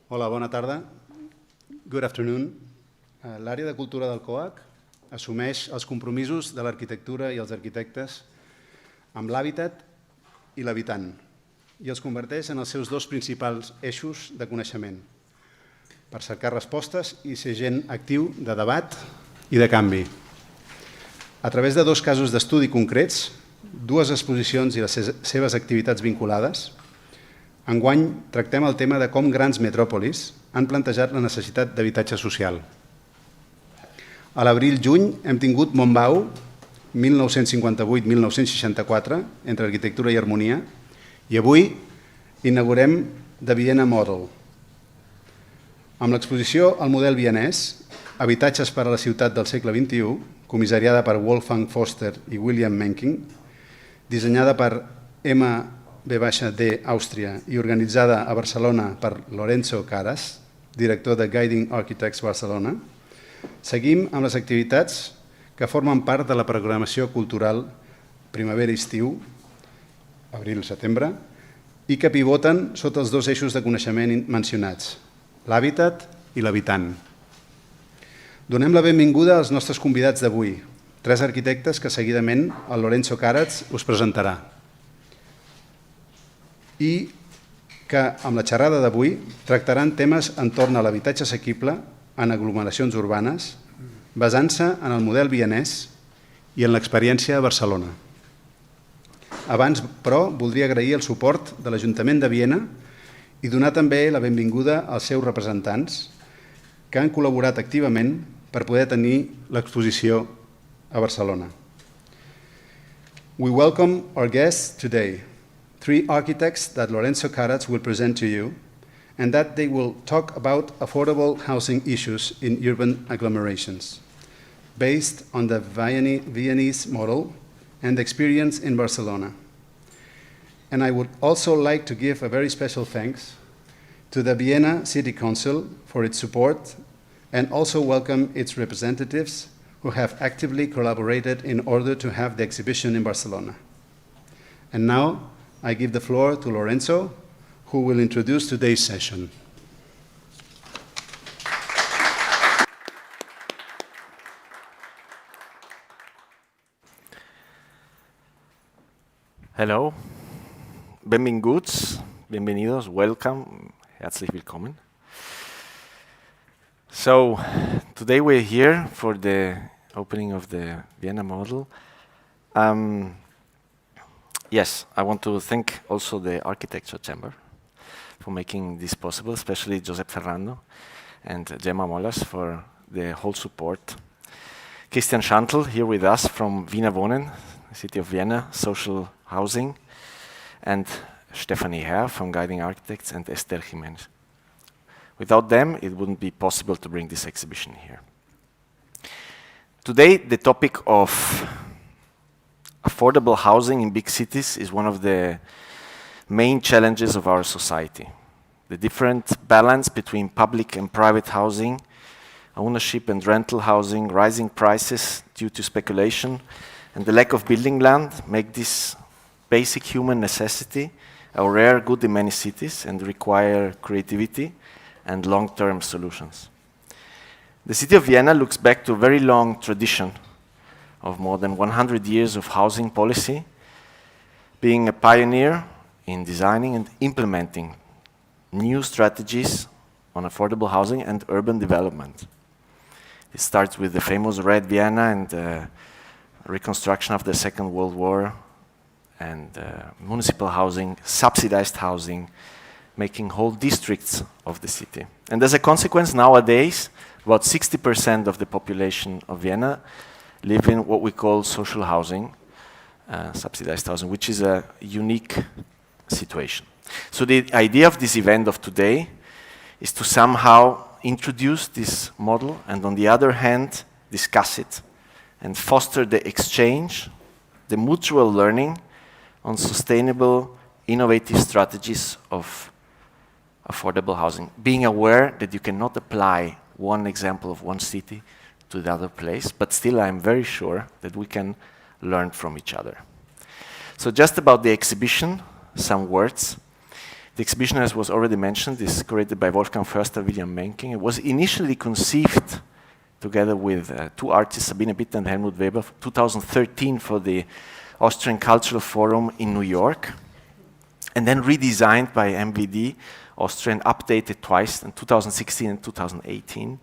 Hola, bona tarda. Good afternoon. L'àrea de cultura del COAC assumeix els compromisos de l'arquitectura i els arquitectes amb l'hàbitat i l'habitant i els converteix en els seus dos principals eixos de coneixement per cercar respostes i ser gent actiu de debat i de canvi. A través de dos casos d'estudi concrets, dues exposicions i les seves activitats vinculades, enguany tractem el tema de com grans metròpolis han plantejat la necessitat d'habitatge social. A l'abril-juny hem tingut Montbau, 1958-1964, entre arquitectura i harmonia, i avui inaugurem The Vienna Model. Amb l'exposició al model vienès, Habitatges per a la ciutat del segle XXI, comissariada per Wolfgang Foster i William Menking, dissenyada per MB-D Àustria i organitzada a Barcelona per Lorenzo Kárász, director de Guiding Architects Barcelona, seguim amb les activitats que formen part de la programació cultural primavera-estiu, abril-setembre, i que pivoten sota els dos eixos de coneixement mencionats, l'hàbitat i l'habitant. Donem la benvinguda als nostres convidats d'avui, tres arquitectes que seguidament el Lorenzo Kárász us presentarà. I que amb la xerrada d'avui tractaran temes entorn a l'habitatge assequible en aglomeracions urbanes, basant-se en el model vienès i en l'experiència a Barcelona. Abans, però, voldria agrair el suport de l'Ajuntament de Viena i donar també la benvinguda als seus representants que han col·laborat activament per poder tenir l'exposició a Barcelona. We welcome our guests today, three architects that Lorenzo Kárász will present to you, and that they will talk about affordable housing issues in urban agglomerations, based on the Viennese model and experience in Barcelona. And I would also like to give a very special thanks to the Vienna City Council for its support and also welcome its representatives who have actively collaborated in order to have the exhibition in Barcelona. And now I give the floor to Lorenzo, who will introduce today's session. Hello, benvinguts, bienvenidos, welcome, herzlich willkommen. So, today we're here for the opening of the Vienna Model. Yes, I want to thank also the Architecture Chamber for making this possible, especially Josep Ferrando and Gemma Mollers for the whole support. Christian Schantl here with us from Wiener Wohnen, City of Vienna, Social Housing, and Stephanie Herr from Guiding Architects and Esther Jimenez. Without them, it wouldn't be possible to bring this exhibition here. Today, the topic of affordable housing in big cities is one of the main challenges of our society. The different balance between public and private housing, ownership and rental housing, rising prices due to speculation, and the lack of building land make this basic human necessity a rare good in many cities and require creativity and long-term solutions. The city of Vienna looks back to a very long tradition of more than 100 years of housing policy, being a pioneer in designing and implementing new strategies on affordable housing and urban development. It starts with the famous Red Vienna and reconstruction of the Second World War, and municipal housing, subsidized housing, making whole districts of the city. And as a consequence, nowadays, about 60% of the population of Vienna live in what we call social housing, subsidized housing, which is a unique situation. So the idea of this event of today is to somehow introduce this model and on the other hand, discuss it and foster the exchange, the mutual learning on sustainable, innovative strategies of affordable housing, being aware that you cannot apply one example of one city to the other place, but still I'm very sure that we can learn from each other. So just about the exhibition, some words. The exhibition, as was already mentioned, is curated by Wolfgang Förster, William Menking. It was initially conceived together with two artists, Sabine Bitter and Helmut Weber, 2013 for the Austrian Cultural Forum in New York, and then redesigned by MVD, Austrian, updated twice in 2016 and 2018,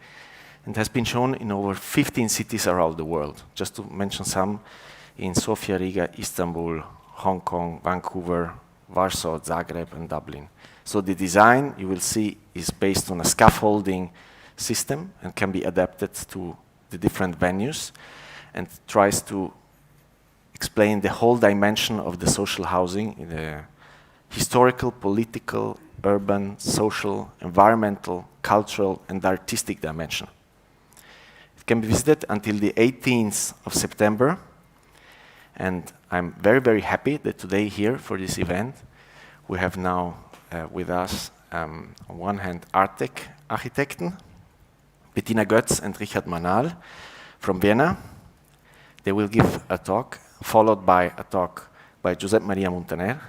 and has been shown in over 15 cities around the world. Just to mention some, in Sofia, Riga, Istanbul, Hong Kong, Vancouver, Warsaw, Zagreb, and Dublin. So the design, you will see, is based on a scaffolding system and can be adapted to the different venues, and tries to explain the whole dimension of the social housing in the historical, political, urban, social, environmental, cultural, and artistic dimension. It can be visited until the 18th of September, and I'm very, very happy that today here for this event we have now with us on one hand ARTEC Architecten, Bettina Götz and Richard Manahl from Vienna. They will give a talk, followed by a talk by Josep Maria Montaner,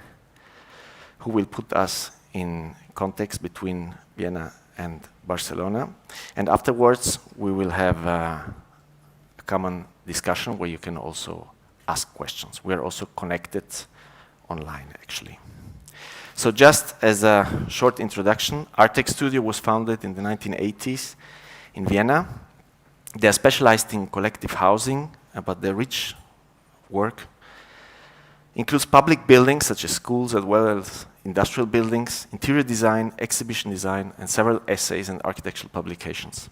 who will put us in context between Vienna and Barcelona. And afterwards, we will have a common discussion where you can also ask questions. We are also connected online, actually. So just as a short introduction, ARTEC Studio was founded in the 1980s in Vienna. They are specialized in collective housing, but their rich work includes public buildings such as schools as well as industrial buildings, interior design, exhibition design, and several essays and architectural publications.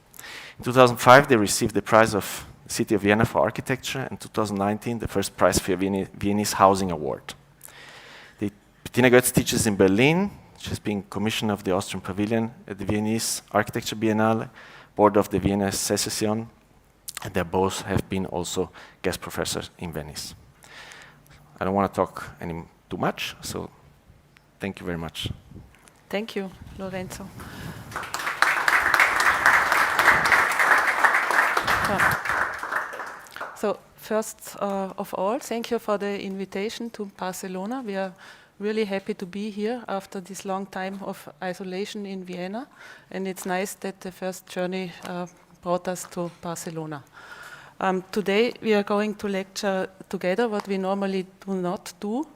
In 2005, they received the prize of the City of Vienna for Architecture, and in 2019, the first prize for Viennese Housing Award. Bettina Götz teaches in Berlin. She's been commissioner of the Austrian Pavilion at the Viennese Architecture Biennale, board of the Vienna Secession, and they both have been also guest professors in Venice. I don't want to talk too much, so thank you very much. Thank you, Lorenzo. So first of all, thank you for the invitation to Barcelona. We are really happy to be here after this long time of isolation in Vienna, and it's nice that the first journey brought us to Barcelona. Today we are going to lecture together what we normally do not do,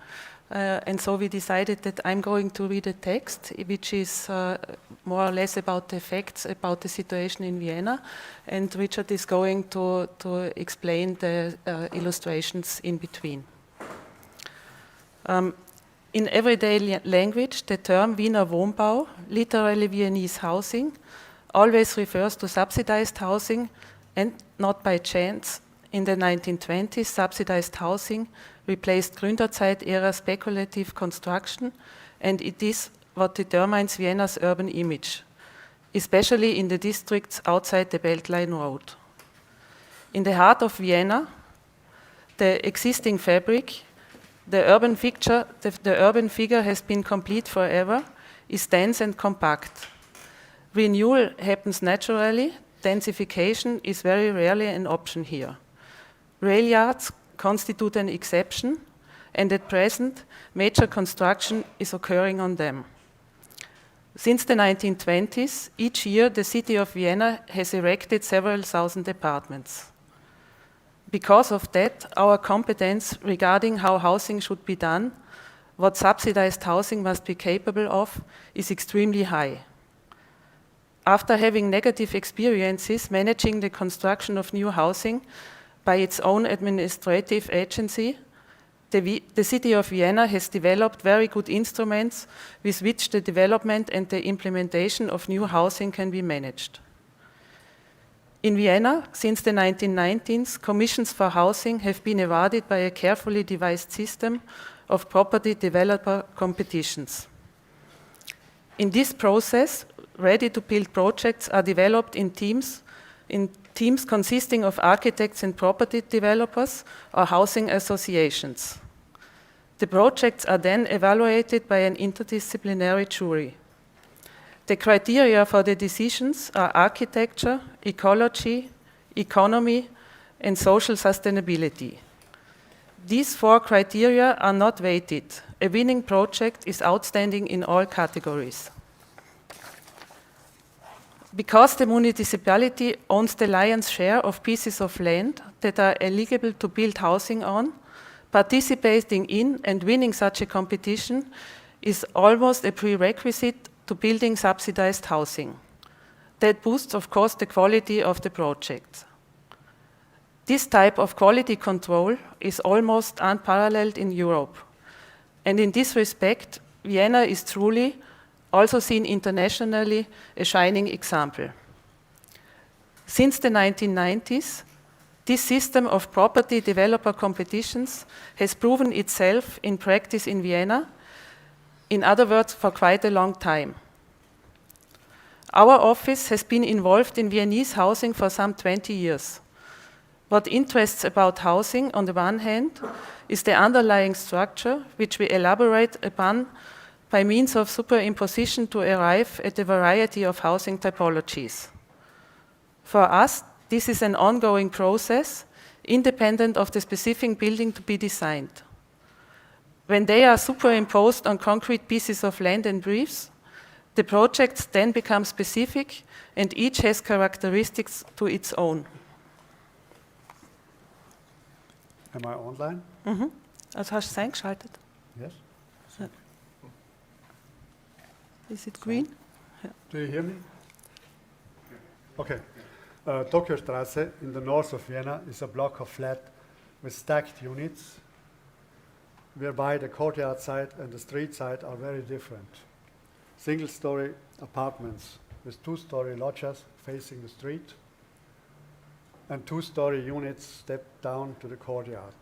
and so we decided that I'm going to read a text which is more or less about the facts about the situation in Vienna, and Richard is going to explain the illustrations in between. In everyday language, the term Wiener Wohnbau, literally Viennese housing, always refers to subsidized housing, and not by chance, in the 1920s, subsidized housing replaced Gründerzeit-era speculative construction, and it is what determines Vienna's urban image, especially in the districts outside the Beltline Road. In the heart of Vienna, the existing fabric, the urban figure has been complete forever, is dense and compact. Renewal happens naturally. Densification is very rarely an option here. Rail yards constitute an exception, and at present, major construction is occurring on them. Since the 1920s, each year the city of Vienna has erected several thousand apartments. Because of that, our competence regarding how housing should be done, what subsidized housing must be capable of, is extremely high. After having negative experiences managing the construction of new housing by its own administrative agency, the city of Vienna has developed very good instruments with which the development and the implementation of new housing can be managed. In Vienna, since the 1990s, commissions for housing have been awarded by a carefully devised system of property developer competitions. In this process, ready-to-build projects are developed in teams consisting of architects and property developers or housing associations. The projects are then evaluated by an interdisciplinary jury. The criteria for the decisions are architecture, ecology, economy, and social sustainability. These four criteria are not weighted, a winning project is outstanding in all categories. Because the municipality owns the lion's share of pieces of land that are eligible to build housing on, participating in and winning such a competition is almost a prerequisite to building subsidized housing. That boosts, of course, the quality of the project. This type of quality control is almost unparalleled in Europe. And in this respect, Vienna is truly, also seen internationally, a shining example. Since the 1990s, this system of property developer competitions has proven itself in practice in Vienna, in other words, for quite a long time. Our office has been involved in Viennese housing for some 20 years. What interests about housing, on the one hand, is the underlying structure, which we elaborate upon by means of superimposition to arrive at a variety of housing typologies. For us, this is an ongoing process, independent of the specific building to be designed. When they are superimposed on concrete pieces of land and briefs, the projects then become specific and each has characteristics to its own. Am I online? Also hast du es eingeschaltet? Yes. Is it green? Do you hear me? Okay. Tokyo Straße in the north of Vienna is a block of flat with stacked units, whereby the courtyard side and the street side are very different. Single-story apartments with two-story loggias facing the street, and two-story units step down to the courtyard.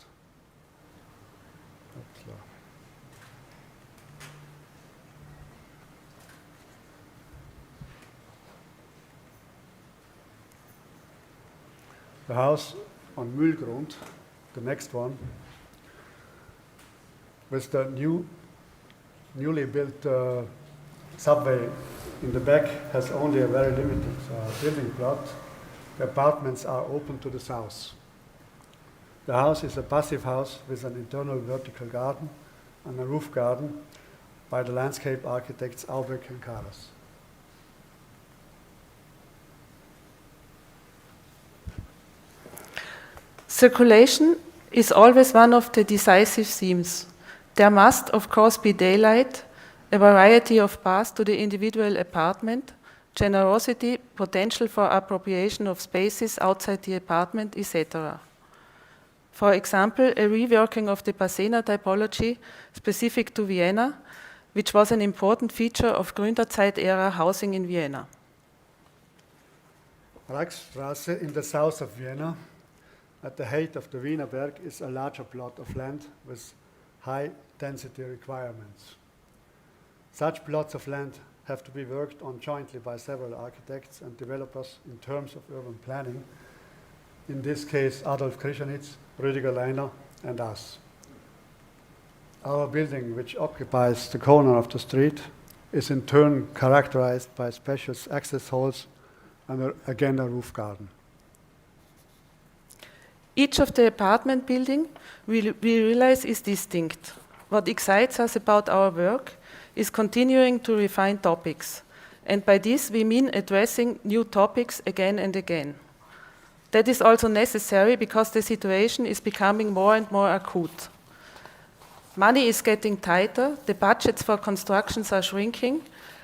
The house on Mühlgrund, the next one, with the newly built subway in the back, has only a very limited building plot. The apartments are open to the south. The house is a passive house with an internal vertical garden and a roof garden by the landscape architects Aubeck and Kárász. Circulation is always one of the decisive themes. There must, of course, be daylight, a variety of paths to the individual apartment, generosity, potential for appropriation of spaces outside the apartment, etc. For example, a reworking of the Pasena typology specific to Vienna, which was an important feature of Gründerzeit-era housing in Vienna. Reichsstraße in the south of Vienna, at the height of the Wienerberg, is a larger plot of land with high density requirements. Such plots of land have to be worked on jointly by several architects and developers in terms of urban planning. In this case, Adolf Krischanitz, Rüdiger Leiner, and us. Our building, which occupies the corner of the street, is in turn characterized by spacious access halls and again a roof garden. Each of the apartment buildings we realize is distinct. What excites us about our work is continuing to refine topics. And by this we mean addressing new topics again and again. That is also necessary because the situation is becoming more and more acute. Money is getting tighter, the budgets for constructions are shrinking,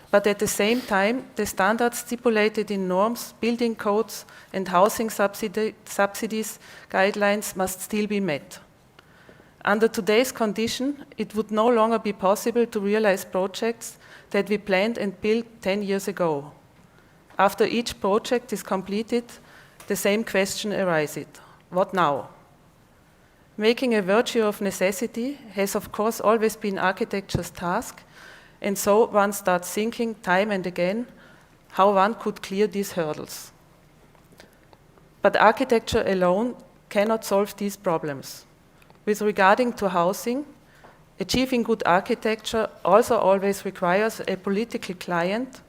but at the same time, the standards stipulated in norms, building codes, and housing subsidies guidelines must still be met. Under today's condition, it would no longer be possible to realize projects that we planned and built 10 years ago. After each project is completed, the same question arises: what now? Making a virtue of necessity has of course always been architecture's task, and so one starts thinking time and again how one could clear these hurdles. But architecture alone cannot solve these problems. With regarding to housing, achieving good architecture also always requires a political client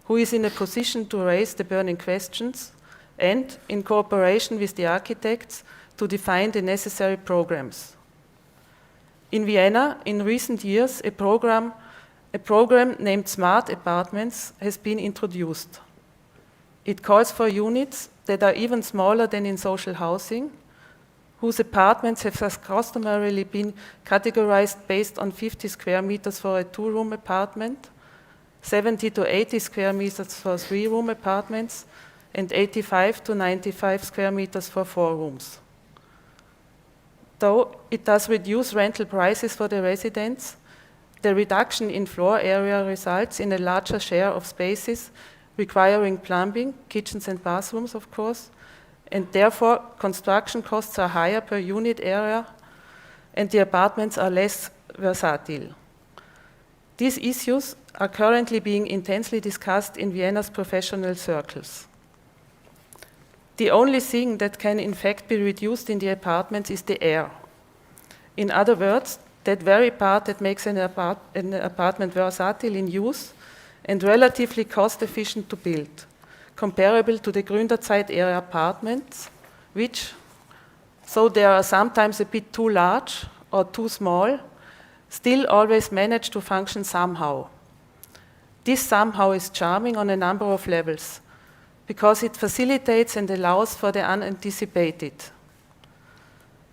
who is in a position to raise the burning questions and, in cooperation with the architects, to define the necessary programs. In Vienna, in recent years, a program named Smart Apartments has been introduced. It calls for units that are even smaller than in social housing, whose apartments have thus customarily been categorized based on 50 square meters for a two-room apartment, 70 to 80 square meters for three-room apartments, and 85 to 95 square meters for four rooms. Though it does reduce rental prices for the residents, the reduction in floor area results in a larger share of spaces requiring plumbing, kitchens and bathrooms, of course, and therefore construction costs are higher per unit area, and the apartments are less versatile. These issues are currently being intensely discussed in Vienna's professional circles. The only thing that can in fact be reduced in the apartments is the air. In other words, that very part that makes an apartment versatile in use and relatively cost efficient to build, comparable to the Gründerzeit era apartments, which, so they are sometimes a bit too large or too small, still always manage to function somehow. This somehow is charming on a number of levels, because it facilitates and allows for the unanticipated.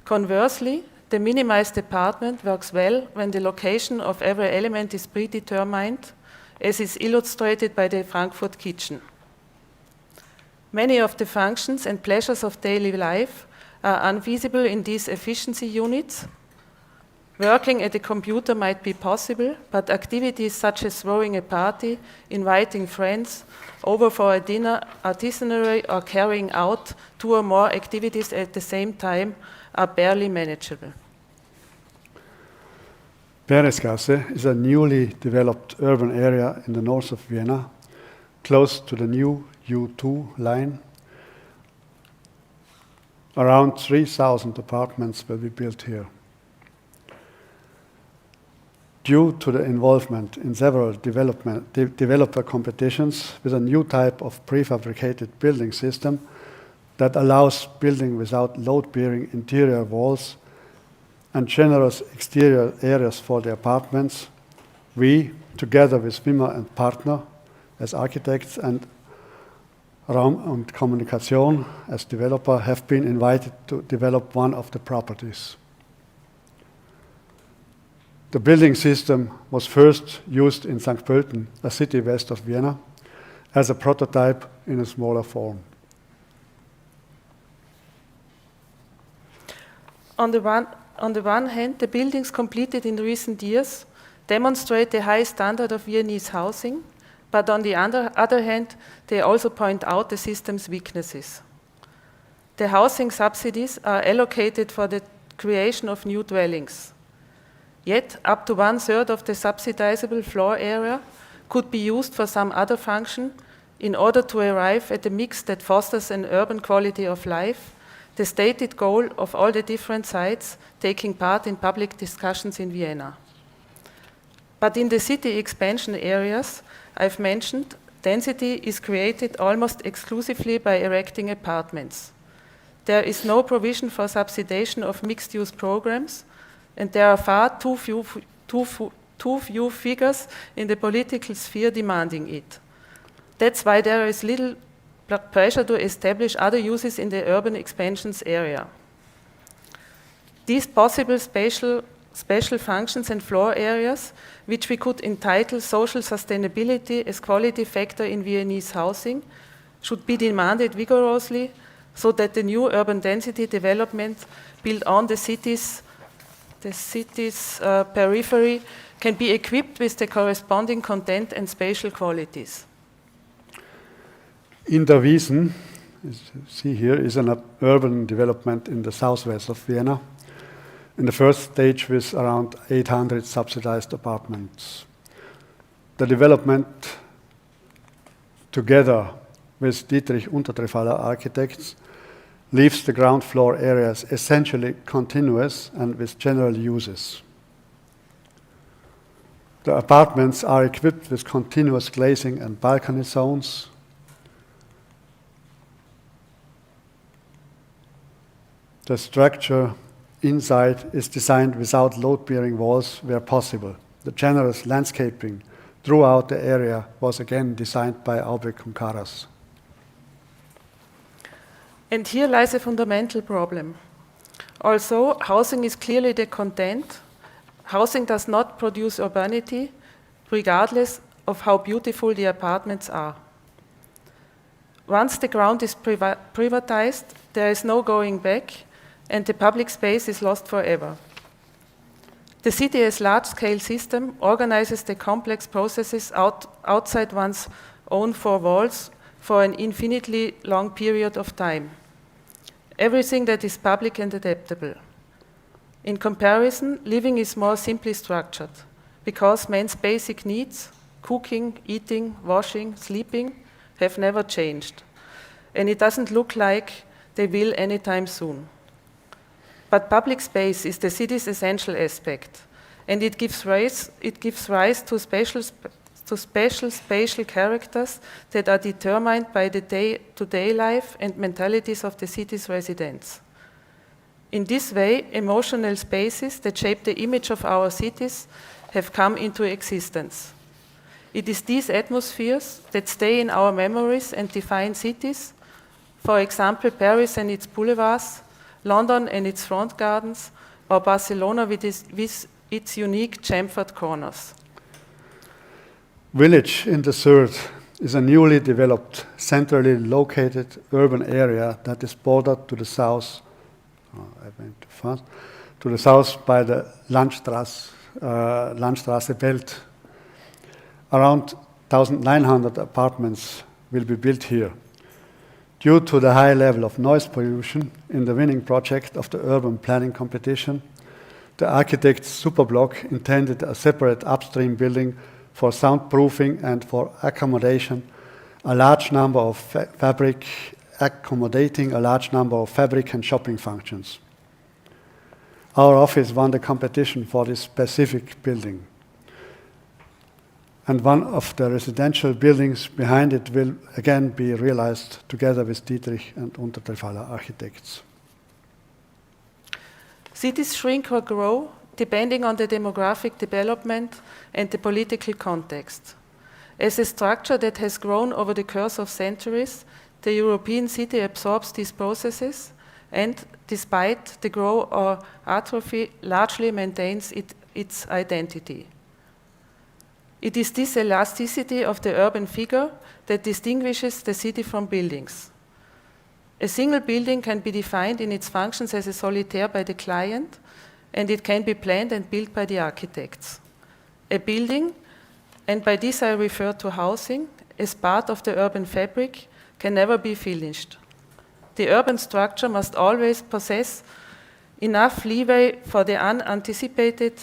Conversely, the minimized apartment works well when the location of every element is predetermined, as is illustrated by the Frankfurt kitchen. Many of the functions and pleasures of daily life are unfeasible in these efficiency units. Working at a computer might be possible, but activities such as throwing a party, inviting friends over for a dinner, artisanry, or carrying out two or more activities at the same time are barely manageable. Peresgasse is a newly developed urban area in the north of Vienna, close to the new U2 line. Around 3,000 apartments will be built here. Due to the involvement in several developer competitions with a new type of prefabricated building system that allows building without load-bearing interior walls and generous exterior areas for the apartments, we, together with Wimmer and Partner as architects and Raum und Kommunikation as developer, have been invited to develop one of the properties. The building system was first used in St. Pölten, a city west of Vienna, as a prototype in a smaller form. On the one hand, the buildings completed in recent years demonstrate the high standard of Viennese housing, but on the other hand, they also point out the system's weaknesses. The housing subsidies are allocated for the creation of new dwellings. Yet, up to 1/3 of the subsidizable floor area could be used for some other function in order to arrive at a mix that fosters an urban quality of life, the stated goal of all the different sides taking part in public discussions in Vienna. But in the city expansion areas I've mentioned, density is created almost exclusively by erecting apartments. There is no provision for subsidization of mixed-use programs, and there are far too few figures in the political sphere demanding it. That's why there is little pressure to establish other uses in the urban expansions area. These possible special functions and floor areas, which we could entitle social sustainability as quality factor in Viennese housing, should be demanded vigorously so that the new urban density development built on the city's periphery can be equipped with the corresponding content and spatial qualities. Interwiesen, as you see here, is an urban development in the southwest of Vienna, in the first stage with around 800 subsidized apartments. The development, together with Dietrich Untertrefaller Architects, leaves the ground floor areas essentially continuous and with general uses. The apartments are equipped with continuous glazing and balcony zones. The structure inside is designed without load-bearing walls where possible. The generous landscaping throughout the area was again designed by Kárász. And here lies a fundamental problem. Also, housing is clearly the content. Housing does not produce urbanity, regardless of how beautiful the apartments are. Once the ground is privatized, there is no going back, and the public space is lost forever. The city as large-scale system organizes the complex processes outside one's own four walls for an infinitely long period of time. Everything that is public and adaptable. In comparison, living is more simply structured, because man's basic needs, cooking, eating, washing, sleeping, have never changed. And it doesn't look like they will anytime soon. But public space is the city's essential aspect, and it gives rise to special spatial characters that are determined by the day-to-day life and mentalities of the city's residents. In this way, emotional spaces that shape the image of our cities have come into existence. It is these atmospheres that stay in our memories and define cities, for example, Paris and its boulevards, London and its front gardens, or Barcelona with its unique chamfered corners. Village in the Third is a newly developed, centrally located urban area that is bordered to the south. To the south by the Landstraße Welt. Around 1,900 apartments will be built here. Due to the high level of noise pollution in the winning project of the urban planning competition, the architect's superblock intended a separate upstream building for soundproofing and for accommodating a large number of fabric and shopping functions. Our office won the competition for this specific building. And one of the residential buildings behind it will again be realized together with Dietrich and Untertrefaller Architects. Cities shrink or grow depending on the demographic development and the political context. As a structure that has grown over the course of centuries, the European city absorbs these processes and, despite the growth or atrophy, largely maintains its identity. It is this elasticity of the urban figure that distinguishes the city from buildings. A single building can be defined in its functions as a solitaire by the client, and it can be planned and built by the architects. A building, and by this I refer to housing, as part of the urban fabric, can never be finished. The urban structure must always possess enough leeway for the unanticipated,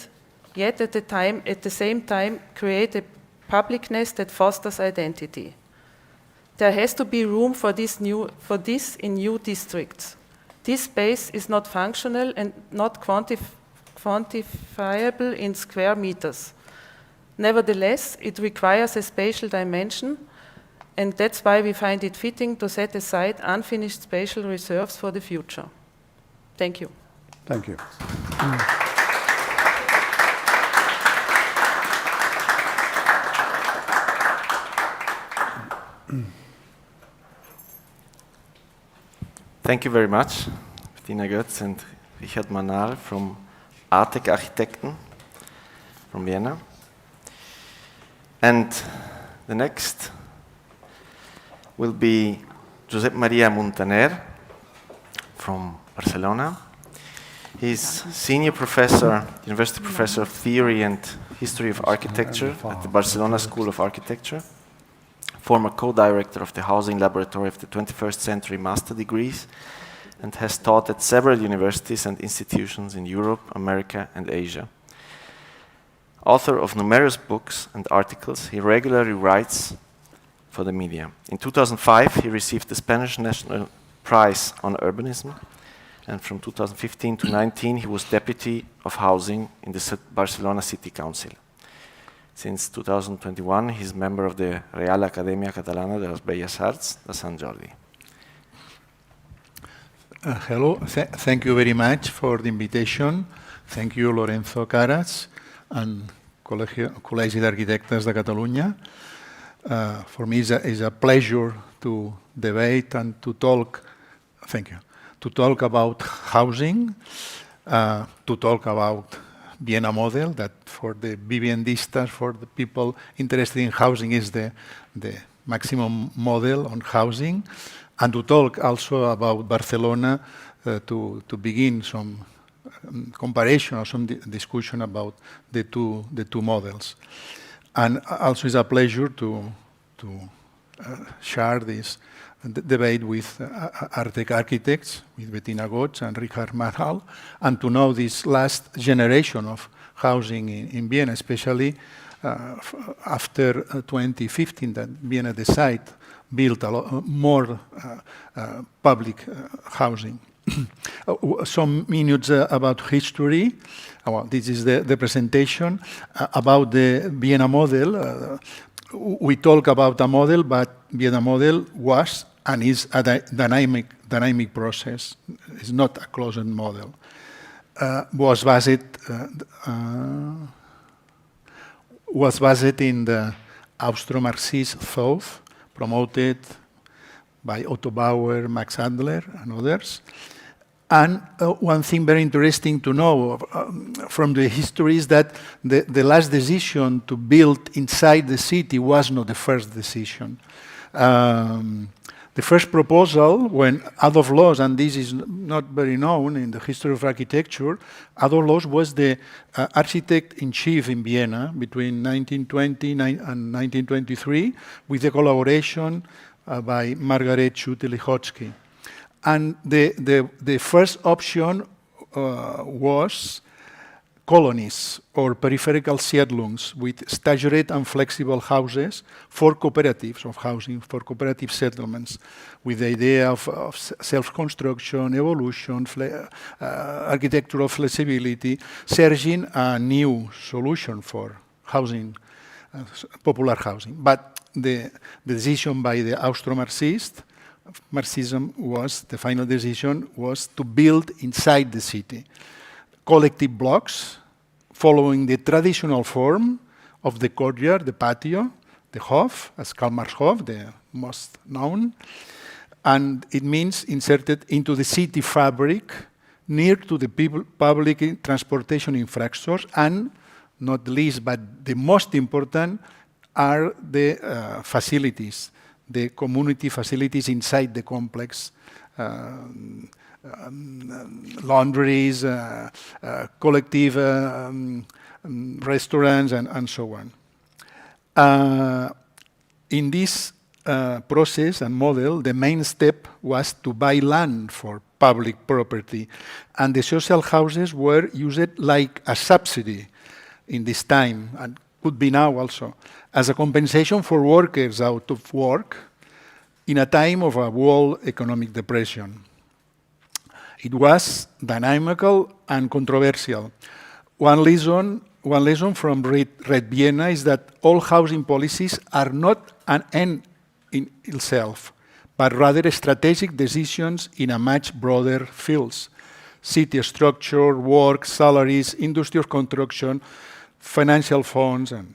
yet at the same time create a publicness that fosters identity. There has to be room for this in new districts. This space is not functional and not quantifiable in square meters. Nevertheless, it requires a spatial dimension, and that's why we find it fitting to set aside unfinished spatial reserves for the future. Thank you. Thank you. Thank you very much, Bettina Götz and Richard Manahl from ARTEC Architecten from Vienna. And the next will be Josep Maria Montaner from Barcelona. He's senior professor, university professor of theory and history of architecture at the Barcelona School of Architecture, former co-director of the Housing Laboratory of the 21st Century Master Degrees, and has taught at several universities and institutions in Europe, America, and Asia. Author of numerous books and articles, he regularly writes for the media. In 2005, he received the Spanish National Prize on Urbanism, and from 2015 to 2019, he was Deputy of Housing in the Barcelona City Council. Since 2021, he is member of the Real Academia Catalana de les Belles Arts de Sant Jordi. Hello, thank you very much for the invitation. Thank you, Lorenzo Kárász and Col·legi d'Arquitectes de Catalunya. For me, it's a pleasure to debate and to talk. Thank you. To talk about housing, to talk about Vienna Model, that for the viviendistas, for the people interested in housing, is the maximum model on housing, and to talk also about Barcelona, to begin some comparison or some discussion about the two models. And also it's a pleasure to share this debate with ARTEC architects, with Bettina Götz and Richard Manahl, and to know this last generation of housing in Vienna, especially after 2015, that Vienna decided build a lot more public housing. Some minutes about history. Well, this is the presentation about the Vienna Model. We talk about a model, but Vienna Model was and is a dynamic process. It's not a closed model. Was based in the Austro-Marxist thought promoted by Otto Bauer, Max Adler, and others. And one thing very interesting to know from the history is that the last decision to build inside the city was not the first decision. The first proposal, when Adolf Loos, and this is not very known in the history of architecture, Adolf Loos was the architect-in-chief in Vienna between 1920 and 1923, with the collaboration by Margaret Schulte-Lihotzky. And the first option was colonies or peripheral Siedlungs with staggered and flexible houses for cooperatives of housing, for cooperative settlements, with the idea of self-construction, evolution, architectural flexibility, searching a new solution for housing, popular housing. But the decision by the Marxism was, the final decision was to build inside the city collective blocks following the traditional form of the courtyard, the patio, the Hof, as Karl Marx Hof, the most known, and it means inserted into the city fabric near to the public transportation infrastructures, and not least, but the most important, are the facilities, the community facilities inside the complex, laundries, collective restaurants, and so on. In this process and model, the main step was to buy land for public property, and the social houses were used like a subsidy in this time, and could be now also, as a compensation for workers out of work in a time of a world economic depression. It was dynamical and controversial. One lesson from Red Vienna is that all housing policies are not an end in itself, but rather strategic decisions in a much broader fields: city structure, work, salaries, industrial construction, financial funds, and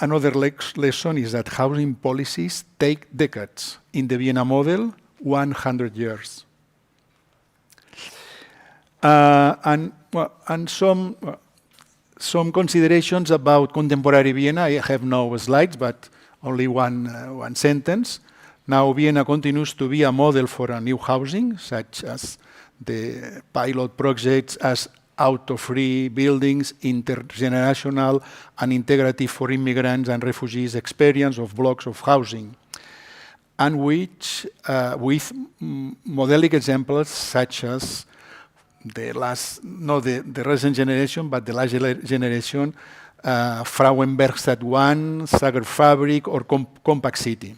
another lesson is that housing policies take decades. In the Vienna Model, 100 years. And some considerations about contemporary Vienna. I have no slides, but only one sentence. Now Vienna continues to be a model for a new housing, such as the pilot projects as auto-free buildings, intergenerational and integrative for immigrants and refugees experience of blocks of housing, and which, with modelic examples such as the recent generation, but the last generation, Frauenbergstadt 1, Sager Fabric, or Compact City,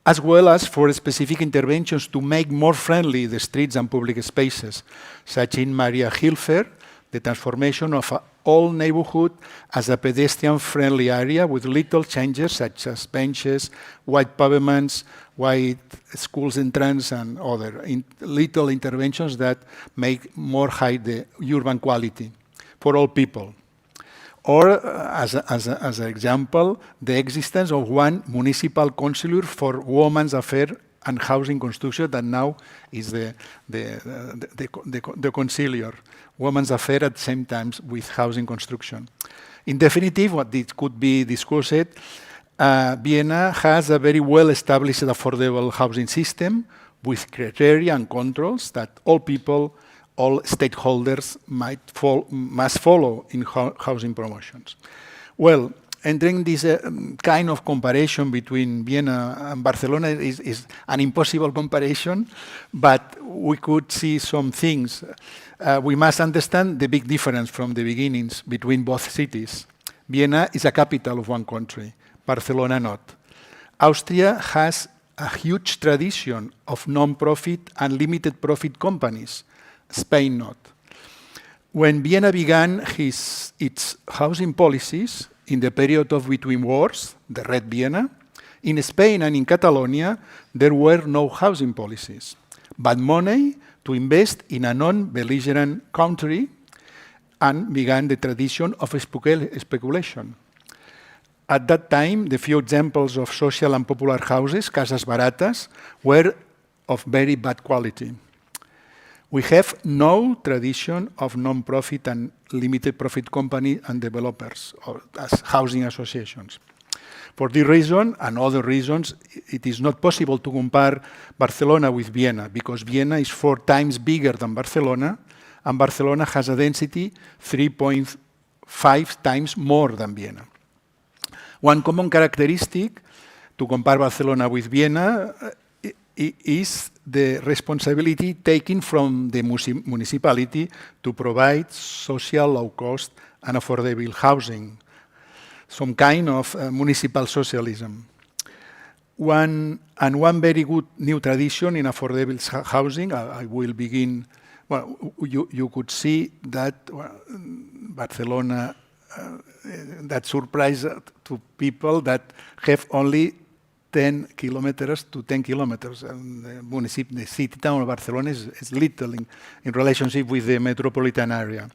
as well as for specific interventions to make more friendly the streets and public spaces, such in Maria Hilfer, the transformation of an old neighborhood as a pedestrian-friendly area with little changes such as benches, white pavements, white schools entrance, and other little interventions that make more high the urban quality for all people. Or, as an example, the existence of one municipal councillor for women's affairs and housing construction that now is the conciliar. Women's affairs at the same time with housing construction. In definitive, what this could be discussed, Vienna has a very well-established affordable housing system with criteria and controls that all people, all stakeholders must follow in housing promotions. Well, entering this kind of comparison between Vienna and Barcelona is an impossible comparison, but we could see some things. We must understand the big difference from the beginnings between both cities. Vienna is a capital of one country, Barcelona not. Austria has a huge tradition of non-profit and limited profit companies, Spain not. When Vienna began its housing policies in the period of between wars, the Red Vienna, in Spain and in Catalonia, there were no housing policies, but money to invest in a non-belligerent country, and began the tradition of speculation. At that time, the few examples of social and popular houses, casas baratas, were of very bad quality. We have no tradition of non-profit and limited profit company and developers or as housing associations. For this reason and other reasons, it is not possible to compare Barcelona with Vienna because Vienna is 4 times bigger than Barcelona and Barcelona has a density 3.5 times more than Vienna. One common characteristic to compare Barcelona with Vienna is the responsibility taken from the municipality to provide social, low-cost and affordable housing, some kind of municipal socialism. One very good new tradition in affordable housing, I will begin, well, you could see that Barcelona, that surprised to people that have only 10 kilometers to 10 kilometers. And the city town of Barcelona is little in relationship with the metropolitan area.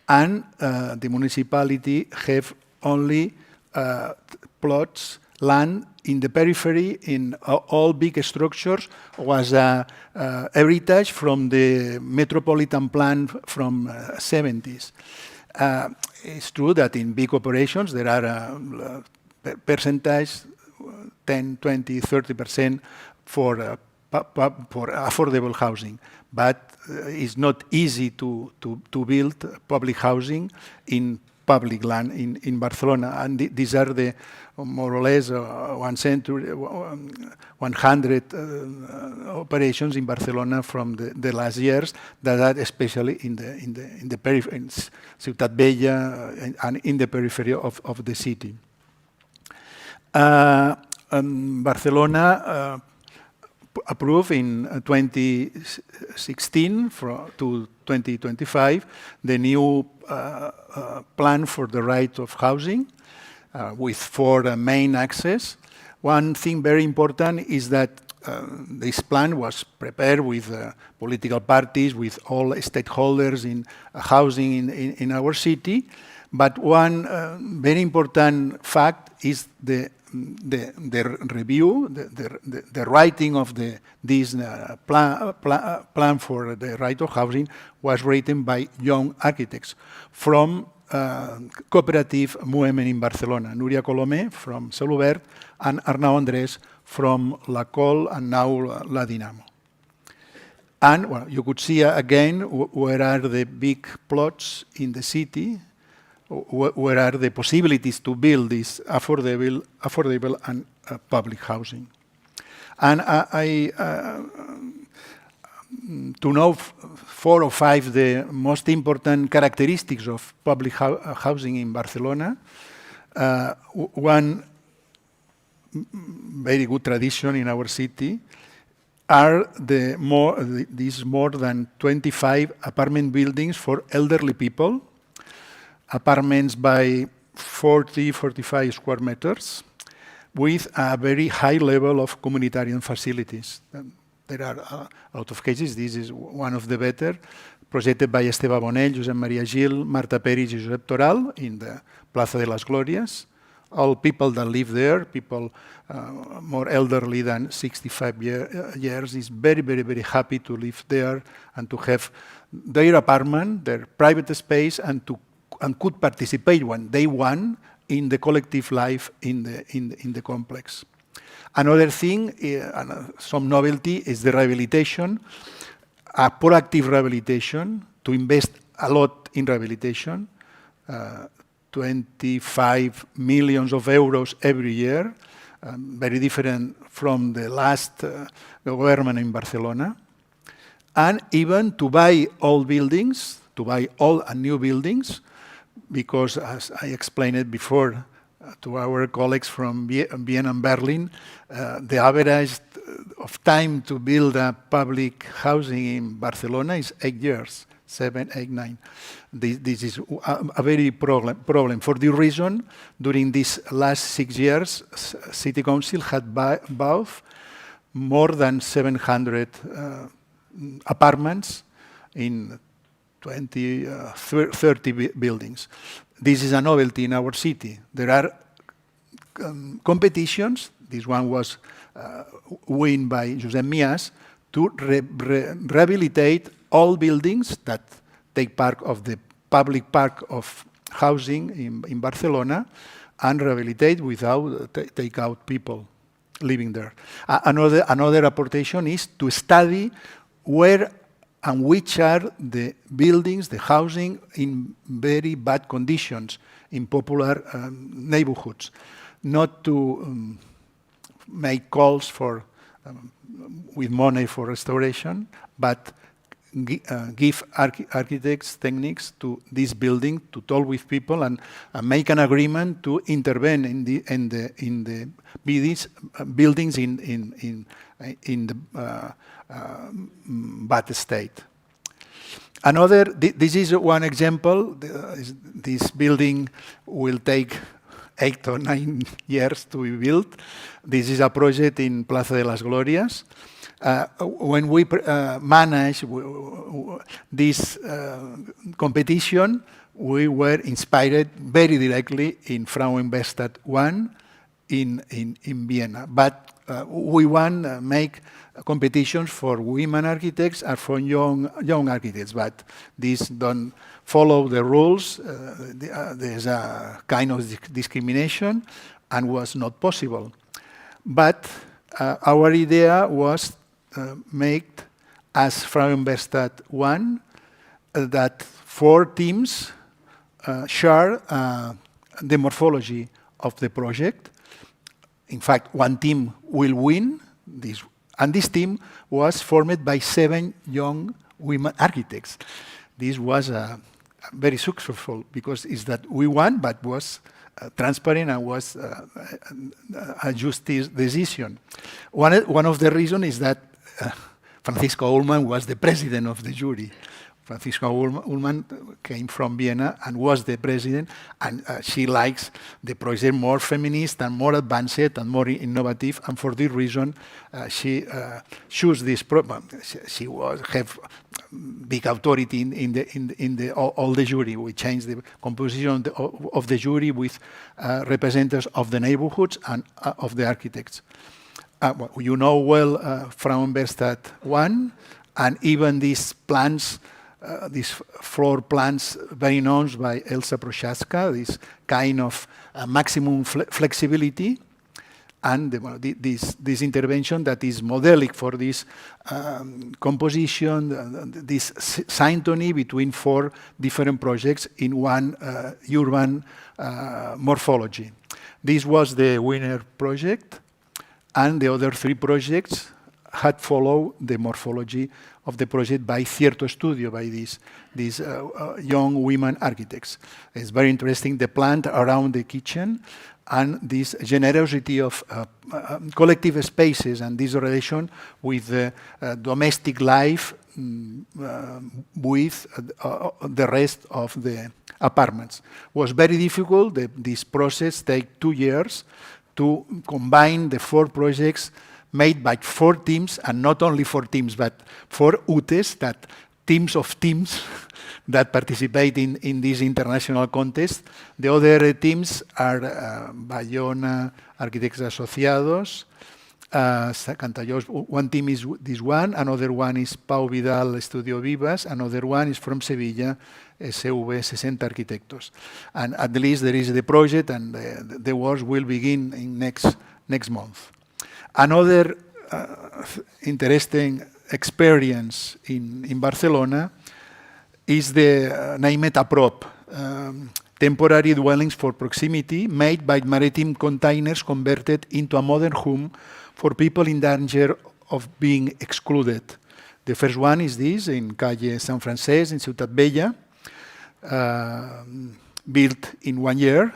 And the municipality have only plots, land in the periphery, in all big structures, was a heritage from the metropolitan plan from 70s. It's true that in big operations there are a percentage 10, 20, 30% for affordable housing. But it's not easy to build public housing in public land in Barcelona. And these are the more or less 100 operations in Barcelona from the last years that are especially in the periphery, in Ciutat Vella and in the periphery of the city. Barcelona approved in 2016 to 2025 the new plan for the right of housing with 4 main axes. One thing very important is that this plan was prepared with political parties, with all stakeholders in housing in our city. But one very important fact is the review, the writing of this plan for the right of housing was written by young architects from cooperative movement in Barcelona, Núria Colomé from Celobert and Arnau Andrés from La Col and now La Dinamo. And well, you could see again where are the big plots in the city, where are the possibilities to build this affordable and public housing. And to know 4 or 5 the most important characteristics of public housing in Barcelona, one very good tradition in our city are these more than 25 apartment buildings for elderly people, apartments by 40, 45 square meters, with a very high level of communitarian facilities. There are a lot of cases. This is one of the better, projected by Esteve Bonell, Josep Maria Gil, Marta Peris, and Josep Toral in the Plaza de las Glorias. All people that live there, people more elderly than 65 years, is very, very, very happy to live there and to have their apartment, their private space, and could participate when they want in the collective life in the complex. Another thing, some novelty, is the rehabilitation, a proactive rehabilitation, to invest a lot in rehabilitation, 25 million euros every year, very different from the last government in Barcelona, and even to buy old buildings, to buy old and new buildings, because as I explained it before to our colleagues from Vienna and Berlin, the average of time to build a public housing in Barcelona is 8 years, 7, 8, 9. This is a very problem. For this reason, during these last 6 years, City Council had bought more than 700 apartments in 20, 30 buildings. This is a novelty in our city. There are competitions. This one was won by Josep Mias to rehabilitate all buildings that take part of the public park of housing in Barcelona and rehabilitate without take out people living there. Another apportation is to study where and which are the buildings, the housing in very bad conditions in popular neighborhoods. Not to make calls for with money for restoration, but give architects techniques to this building, to talk with people and make an agreement to intervene in the buildings in the bad state. This is one example. This building will take 8 or 9 years to be built. This is a project in Plaza de las Glorias. When we managed this competition, we were inspired very directly in Frauenbestadt 1 in Vienna. But we want to make competitions for women architects and for young architects, but these don't follow the rules. There's a kind of discrimination and was not possible. But our idea was make as Frauenbestadt 1 that 4 teams share the morphology of the project. In fact, one team will win this, and this team was formed by 7 young women architects. This was very successful because it's that we won, but was transparent and was a justice decision. One of the reasons is that Franziska Ullmann was the president of the jury. Franziska Ullmann came from Vienna and was the president, and she likes the project more feminist and more advanced and more innovative, and for this reason she chose this program. She have big authority in all the jury. We changed the composition of the jury with representatives of the neighborhoods and of the architects. You know well Frauenbestadt 1, and even these plans, these floor plans very known by Elsa Prochaska, this kind of maximum flexibility, and this intervention that is modelic for this composition, this syntony between 4 different projects in one urban morphology. This was the winner project, and the other 3 projects had followed the morphology of the project by Cierto Studio, by these young women architects. It's very interesting, the plant around the kitchen and this generosity of collective spaces and this relation with the domestic life with the rest of the apartments. Was very difficult. This process takes 2 years to combine the 4 projects made by 4 teams, and not only 4 teams, but 4 UTEs, that teams of teams that participate in this international contest. The other teams are Bayona Arquitectes Asociados, Cantallos. One team is this one, another one is Pau Vidal Estudio Vivas, another one is from Sevilla, SV 60 Arquitectos. And at least there is the project, and the works will begin in next month. Another interesting experience in Barcelona is the named APROP, temporary dwellings for proximity, made by maritime containers converted into a modern home for people in danger of being excluded. The first one is this, in Calle San Francesc, in Ciutat Vella, built in 1 year,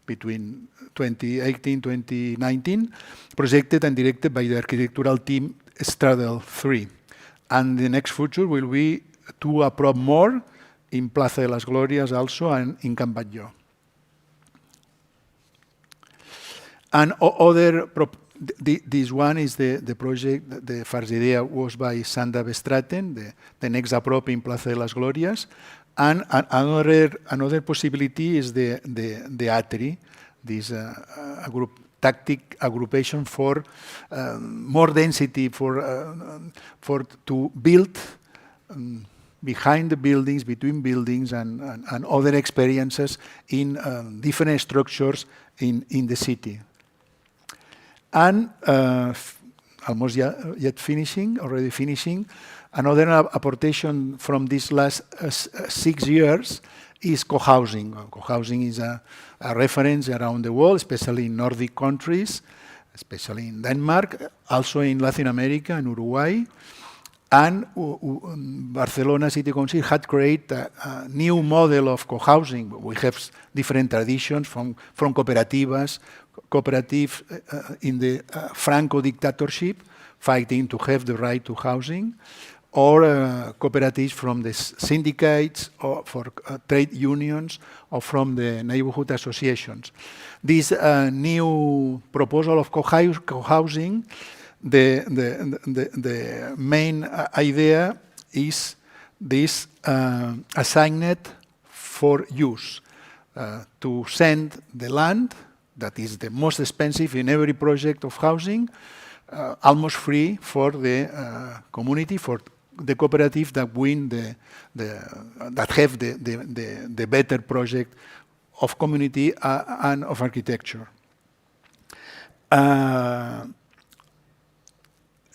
between 2018 and 2019, projected and directed by the architectural team Stradel 3. And the next future will be 2 APROP more in Plaza de las Glorias also, and in Can Batlló. And this one is the project, the first idea was by Sandra Bestraten, the next APROP in Plaza de las Glorias. And another possibility is the ATRI, this tactic aggregation for more density, for to build behind the buildings, between buildings, and other experiences in different structures in the city. And almost yet finishing, already finishing, another apportation from these last 6 years is co-housing. Co-housing is a reference around the world, especially in Nordic countries, especially in Denmark, also in Latin America and Uruguay. And Barcelona City Council had created a new model of co-housing. We have different traditions from cooperative in the Franco dictatorship, fighting to have the right to housing, or cooperatives from the syndicates, or for trade unions, or from the neighborhood associations. This new proposal of co-housing, the main idea is this assigned for use, to send the land, that is the most expensive in every project of housing, almost free for the community, for the cooperative that win that have the better project of community and of architecture.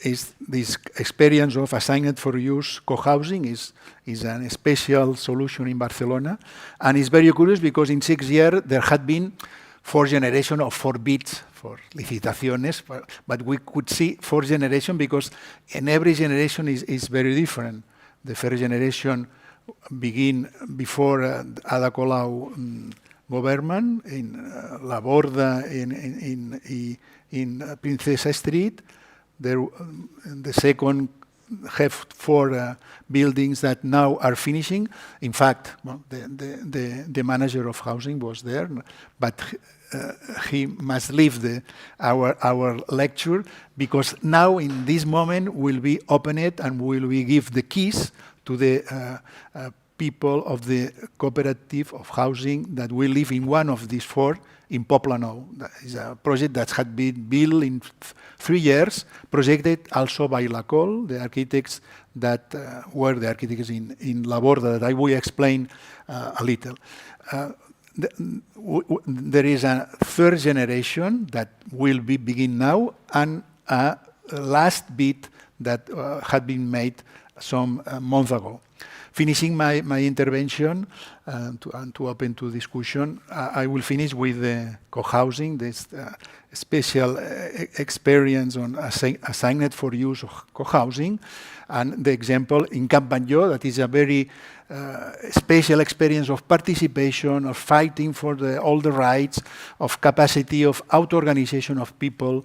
Is this experience of assigned for use co-housing is a special solution in Barcelona, and it's very curious because in 6 years there had been 4 generations of 4 bids for licitaciones, but we could see 4 generations because in every generation is very different. The first generation begin before Ada Colau government in La Borda in Princesa Street. The second have 4 buildings that now are finishing. In fact, well, the manager of housing was there, but he must leave our lecture because now in this moment will be open it and will we give the keys to the people of the cooperative of housing that will live in one of these 4 in Poplano. That is a project that had been built in 3 years, projected also by La Colle, the architects that were the architects in La Borda, that I will explain a little. There is a 3rd generation that will begin now, and a last bid that had been made some months ago. finishing my intervention to open to discussion, I will finish with the co-housing, this special experience on assigned for use of co-housing, and the example in Camp Batlló, that is a very special experience of participation, of fighting for all the rights, of capacity of auto-organization of people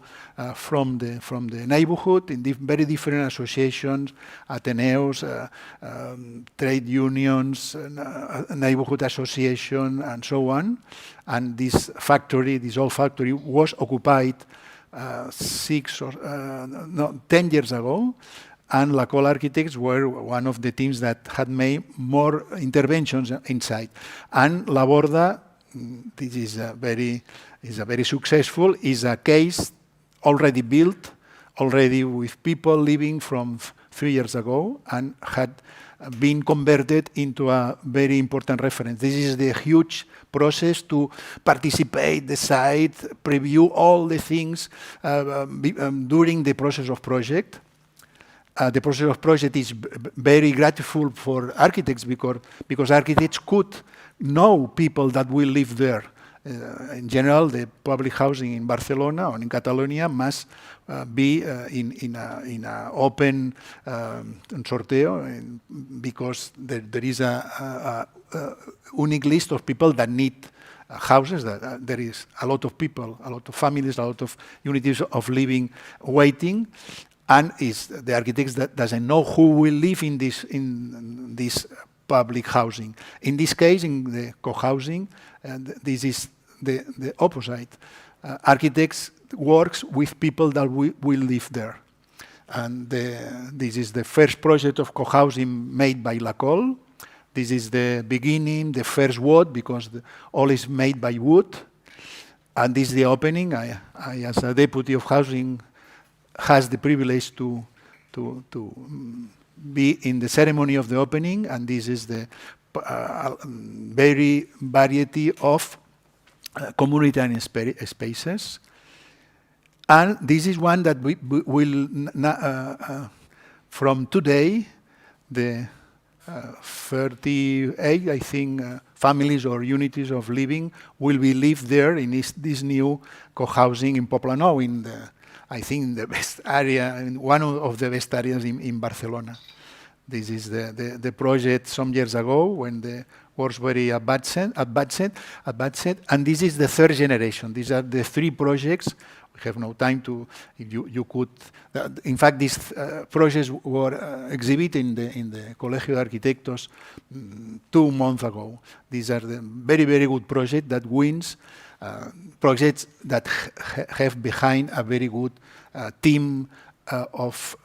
from the neighborhood in very different associations, Ateneos, trade unions, neighborhood association, and so on. And this old factory, was occupied 10 years ago. And La Cola Architects were one of the teams that had made more interventions inside. And La Borda, this is a very successful, is a case already built, already with people living from 3 years ago, and had been converted into a very important reference. This is the huge process to participate, decide, preview all the things during the process of project. The process of project is very grateful for architects because architects could know people that will live there. In general, the public housing in Barcelona or in Catalonia must be in an open sorteo, because there is a unique list of people that need houses. That there is a lot of people, a lot of families, a lot of unities of living waiting. And it's the architects that doesn't know who will live in this public housing. In this case, in the co-housing, this is the opposite. Architects works with people that will live there. And this is the first project of co-housing made by La Colle. This is the beginning, the first wood, because all is made by wood. And this is the opening. I as a deputy of housing, has the privilege to be in the ceremony of the opening, and this is the very variety of communitarian spaces. And this is one that we will, from today, the 38, I think, families or unities of living will be lived there in this new co-housing in Pobla Nou, I think the best area, one of the best areas in Barcelona. This is the project some years ago when the works very advanced, and this is the third generation. These are the 3 projects. We have no time to, if you could, in fact, these projects were exhibited in the Colegio de Arquitectos 2 months ago. These are the very, very good projects that wins, projects that have behind a very good team of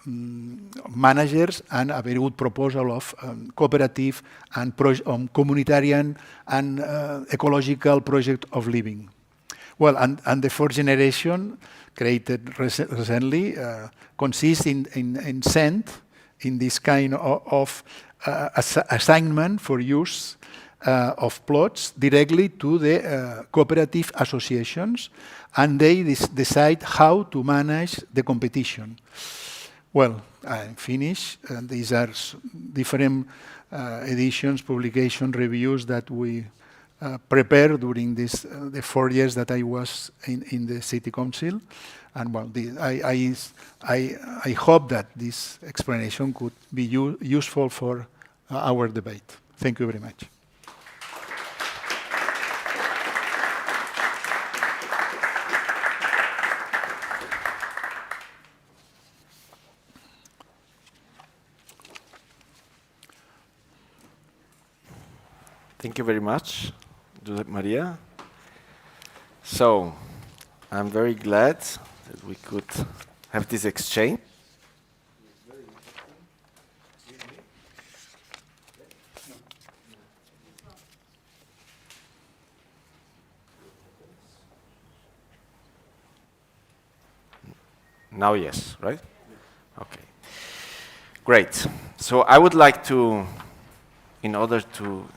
managers and a very good proposal of cooperative and communitarian and ecological project of living. Well, and the 4th generation, created recently, consists in send in this kind of assignment for use of plots directly to the cooperative associations, and they decide how to manage the competition. Well, I'm finished. These are different editions, publication, reviews that we prepared during the 4 years that I was in the City Council. And well, I hope that this explanation could be useful for our debate. Thank you very much. Thank you very much, Josep Maria. So, I'm very glad that we could have this exchange. Now, yes, right? Okay. Great. So I would like to, in order to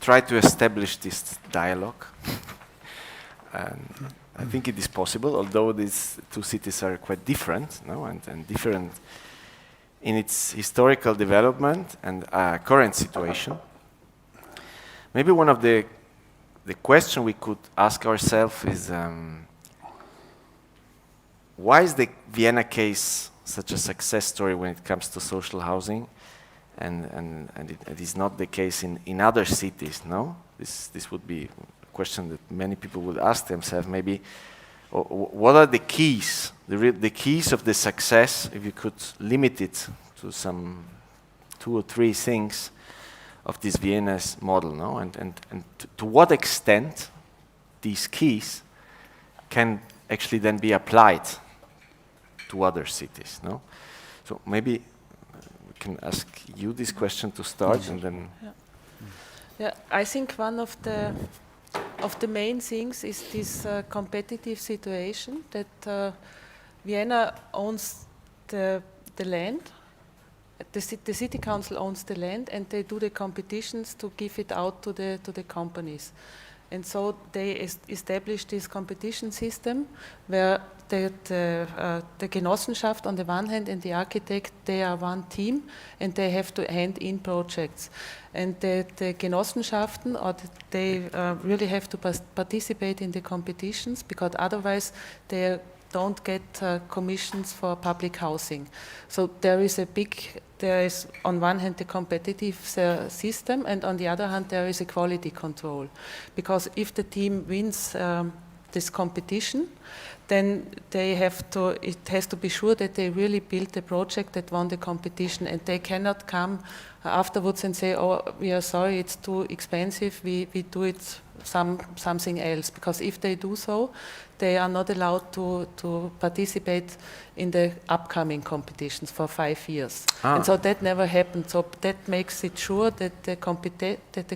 try to establish this dialogue, and I think it is possible, although these 2 cities are quite different, no? and different in its historical development and current situation. Maybe one of the question we could ask ourselves is, why is the Vienna case such a success story when it comes to social housing, and it is not the case in other cities? No, this would be a question that many people would ask themselves. Maybe, what are the keys, the keys of the success? If you could limit it to some 2 or 3 things of this Vienna's model, no, and to what extent these keys can actually then be applied to other cities, no? So maybe we can ask you this question to start, and then. Yeah, I think one of the main things is this competitive situation that Vienna owns the land. The city council owns the land, and they do the competitions to give it out to the companies. And so they established this competition system where the Genossenschaft on the one hand and the architect, they are one team, and they have to hand in projects. And the Genossenschaften, they really have to participate in the competitions, because otherwise they don't get commissions for public housing. So there is on one hand the competitive system, and on the other hand there is a quality control. Because if the team wins this competition, then it has to be sure that they really built the project that won the competition, and they cannot come afterwards and say, oh, we are sorry, it's too expensive, we do it something else. Because if they do so, they are not allowed to participate in the upcoming competitions for 5 years. And so that never happened. So that makes it sure that the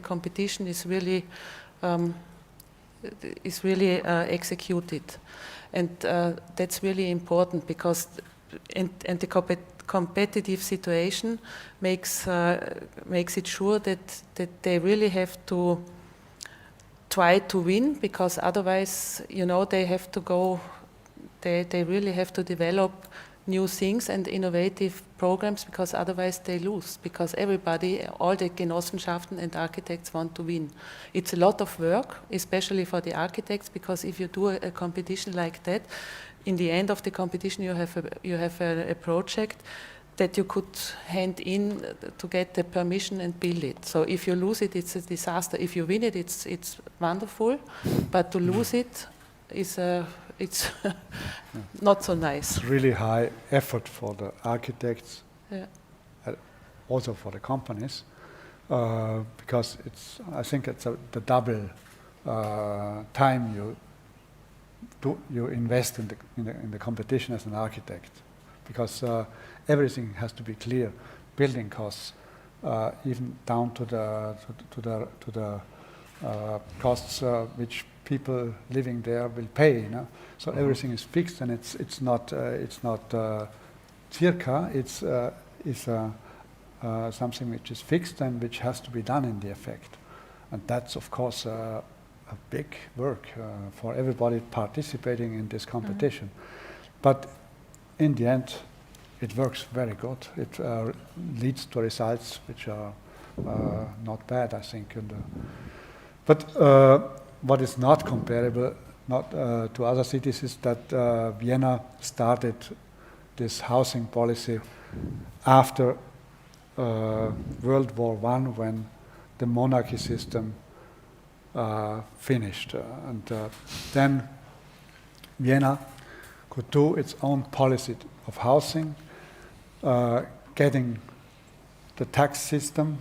competition is really executed. And that's really important, because the competitive situation makes it sure that they really have to try to win, because otherwise, they have to go. They really have to develop new things and innovative programs, because otherwise they lose. Because everybody, all the Genossenschaften and architects want to win. It's a lot of work, especially for the architects, because if you do a competition like that, in the end of the competition you have a project that you could hand in to get the permission and build it. So if you lose it, it's a disaster. If you win it, it's wonderful, but to lose it is it's not so nice. It's really high effort for the architects, yeah. Also for the companies, because I think it's the double time you invest in the competition as an architect, because everything has to be clear, building costs, even down to the costs which people living there will pay. So everything is fixed, and it's not circa. It's something which is fixed and which has to be done in the effect, and that's of course a big work for everybody participating in this competition. But in the end, it works very good. It leads to results which are not bad, I think. But what is not comparable to other cities is that Vienna started this housing policy after World War I, when the monarchy system finished. And then Vienna could do its own policy of housing, getting the tax system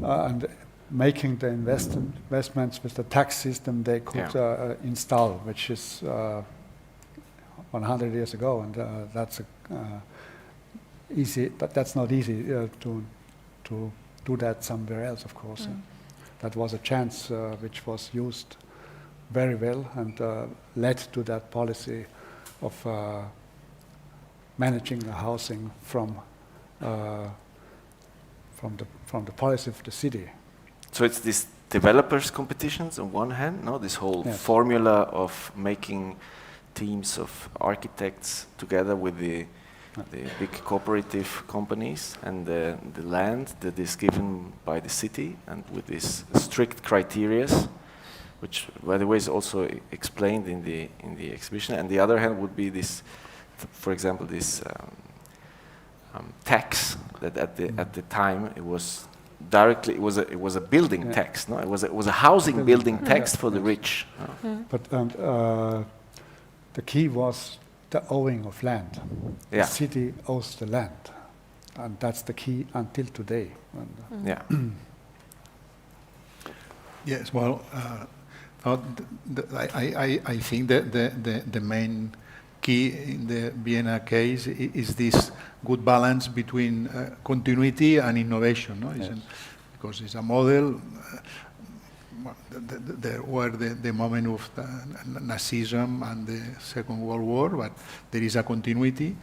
and making the investments with the tax system they could install, which is 100 years ago, and that's easy. But that's not easy to do that somewhere else, of course. That was a chance which was used very well and led to that policy of managing the housing from the policy of the city. So it's this developers competitions on one hand, no? This whole formula of making teams of architects together with the the big cooperative companies, and the land that is given by the city, and with these strict criteria, which, by the way, is also explained in the exhibition. And the other hand would be this, for example, this tax that at the time it was directly it was a building tax. No, it was a housing building tax for the rich. But the key was the owing of land. The city owes the land, and that's the key until today. Yes, well, I think that the main key in the Vienna case is this good balance between continuity and innovation. No? Yes. Because it's a model. There were the moment of the Nazism and the Second World War, but there is a continuity,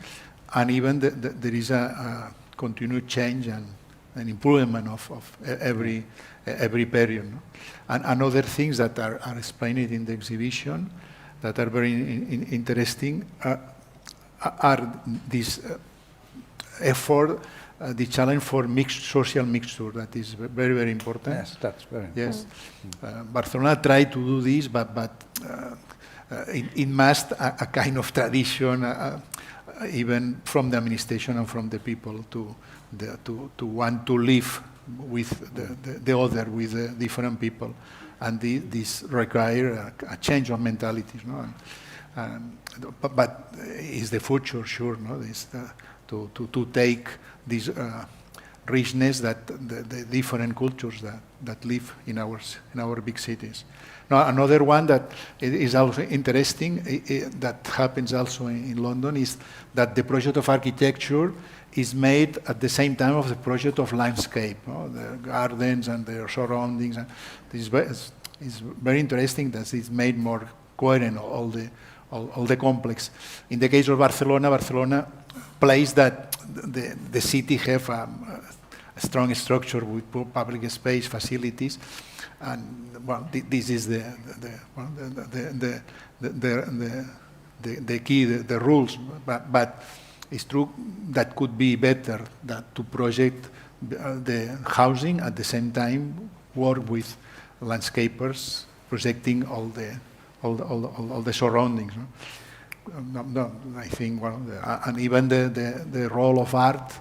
and even there is a continued change and improvement of every period. No? And other things that are explained in the exhibition that are very interesting are this effort, the challenge for social mixture that is very, very important. Yes, that's very important. Yes. Barcelona tried to do this, but it must a kind of tradition, even from the administration and from the people to want to live with the other, with the different people. And this requires a change of mentalities. No? But it's the future, sure, no? This, to take this richness that the different cultures that live in our big cities. Now, another one that is also interesting, that happens also in London, is that the project of architecture is made at the same time of the project of landscape, no? The gardens and their surroundings. And this is very interesting that it's made more coherent, all the complex. In the case of Barcelona plays that the city have a strong structure with public space facilities, and well, this is the key, the rules. But it's true that could be better that to project the housing at the same time work with landscapers projecting all the surroundings. No, I think and even the role of art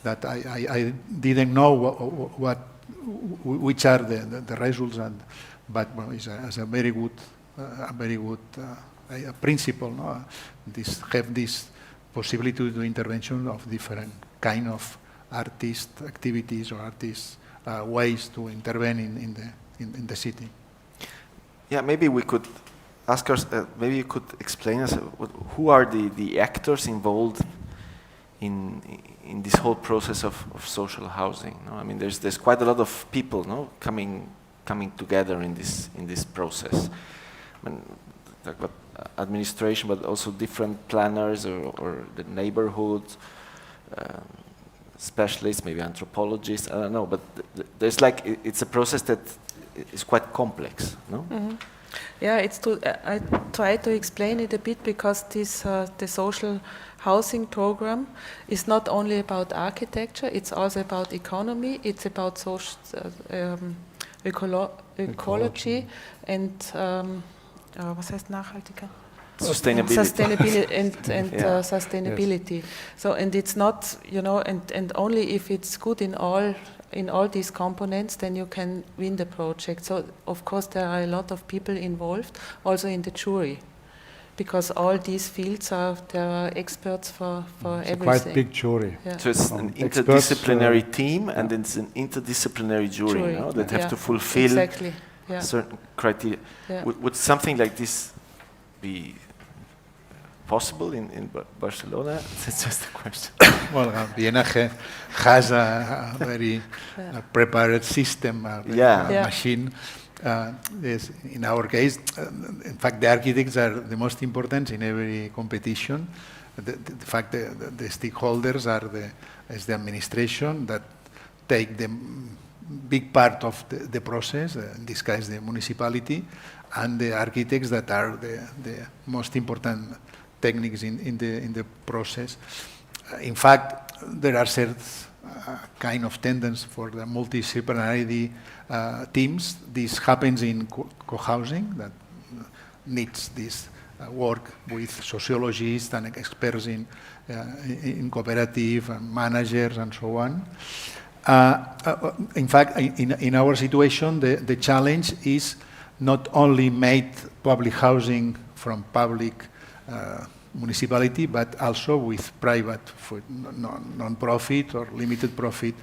that I didn't know which are the results, but well, it's a very good principle. No? Have this possibility to do intervention of different kind of artist activities or artist ways to intervene in the city. Yeah, maybe we could ask us. Maybe you could explain us who are the actors involved in this whole process of social housing. No? I mean, there's quite a lot of people, no, coming together in this process. I mean, talk about administration, but also different planners or the neighborhood specialists, maybe anthropologists. I don't know, but there's it's a process that is quite complex, no? Mm-hmm. Yeah, I try to explain it a bit because this the social housing program is not only about architecture; it's also about economy. It's about social ecology and was heißt nachhaltiger? Sustainability and sustainability. Yes. So, and it's not, and only if it's good in all these components, then you can win the project. So, of course, there are a lot of people involved, also in the jury, because all these fields there are experts for everything. It's a quite big jury. Yeah. So it's an interdisciplinary team, and it's an interdisciplinary jury, no? That have to fulfill certain criteria. Yeah. Would something like this be possible in Barcelona? That's just a question. Well, Vienna has a very prepared system, machine. In our case, in fact, the architects are the most important in every competition. The fact that the stakeholders is the administration that take the big part of the process, in this case the municipality, and the architects that are the most important techniques in the process. In fact, there are certain kind of tendencies for the multidisciplinary teams. This happens in co-housing that needs this work with sociologists and experts in cooperative and managers and so on. In fact, in our situation, the challenge is not only made public housing from public municipality, but also with private, non-profit or limited profit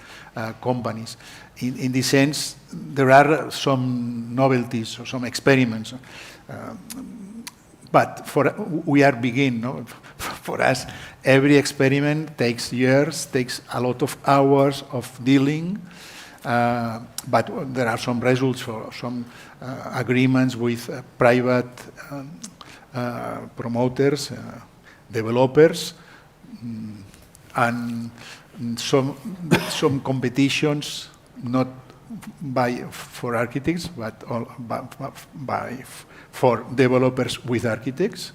companies. In this sense, there are some novelties or some experiments. But we are beginning. No? For us, every experiment takes years, takes a lot of hours of dealing, but there are some results for some agreements with private promoters, developers, and some competitions, not for architects, but for developers with architects.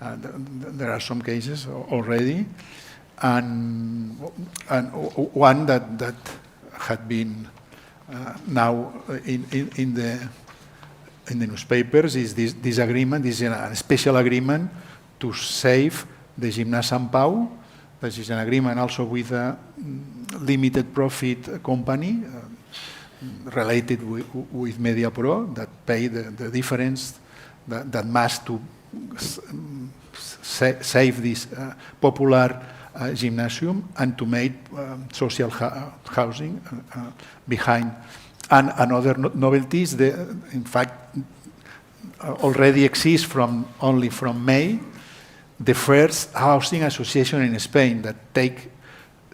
There are some cases already, and one that had been now in the newspapers is this agreement. This is a special agreement to save the Gimnàs Sant Pau. This is an agreement also with a limited profit company related with MediaPro that pay the difference that must to save this popular gymnasium and to make social housing behind. And another novelty is, in fact, already exists only from May, the first housing association in Spain that take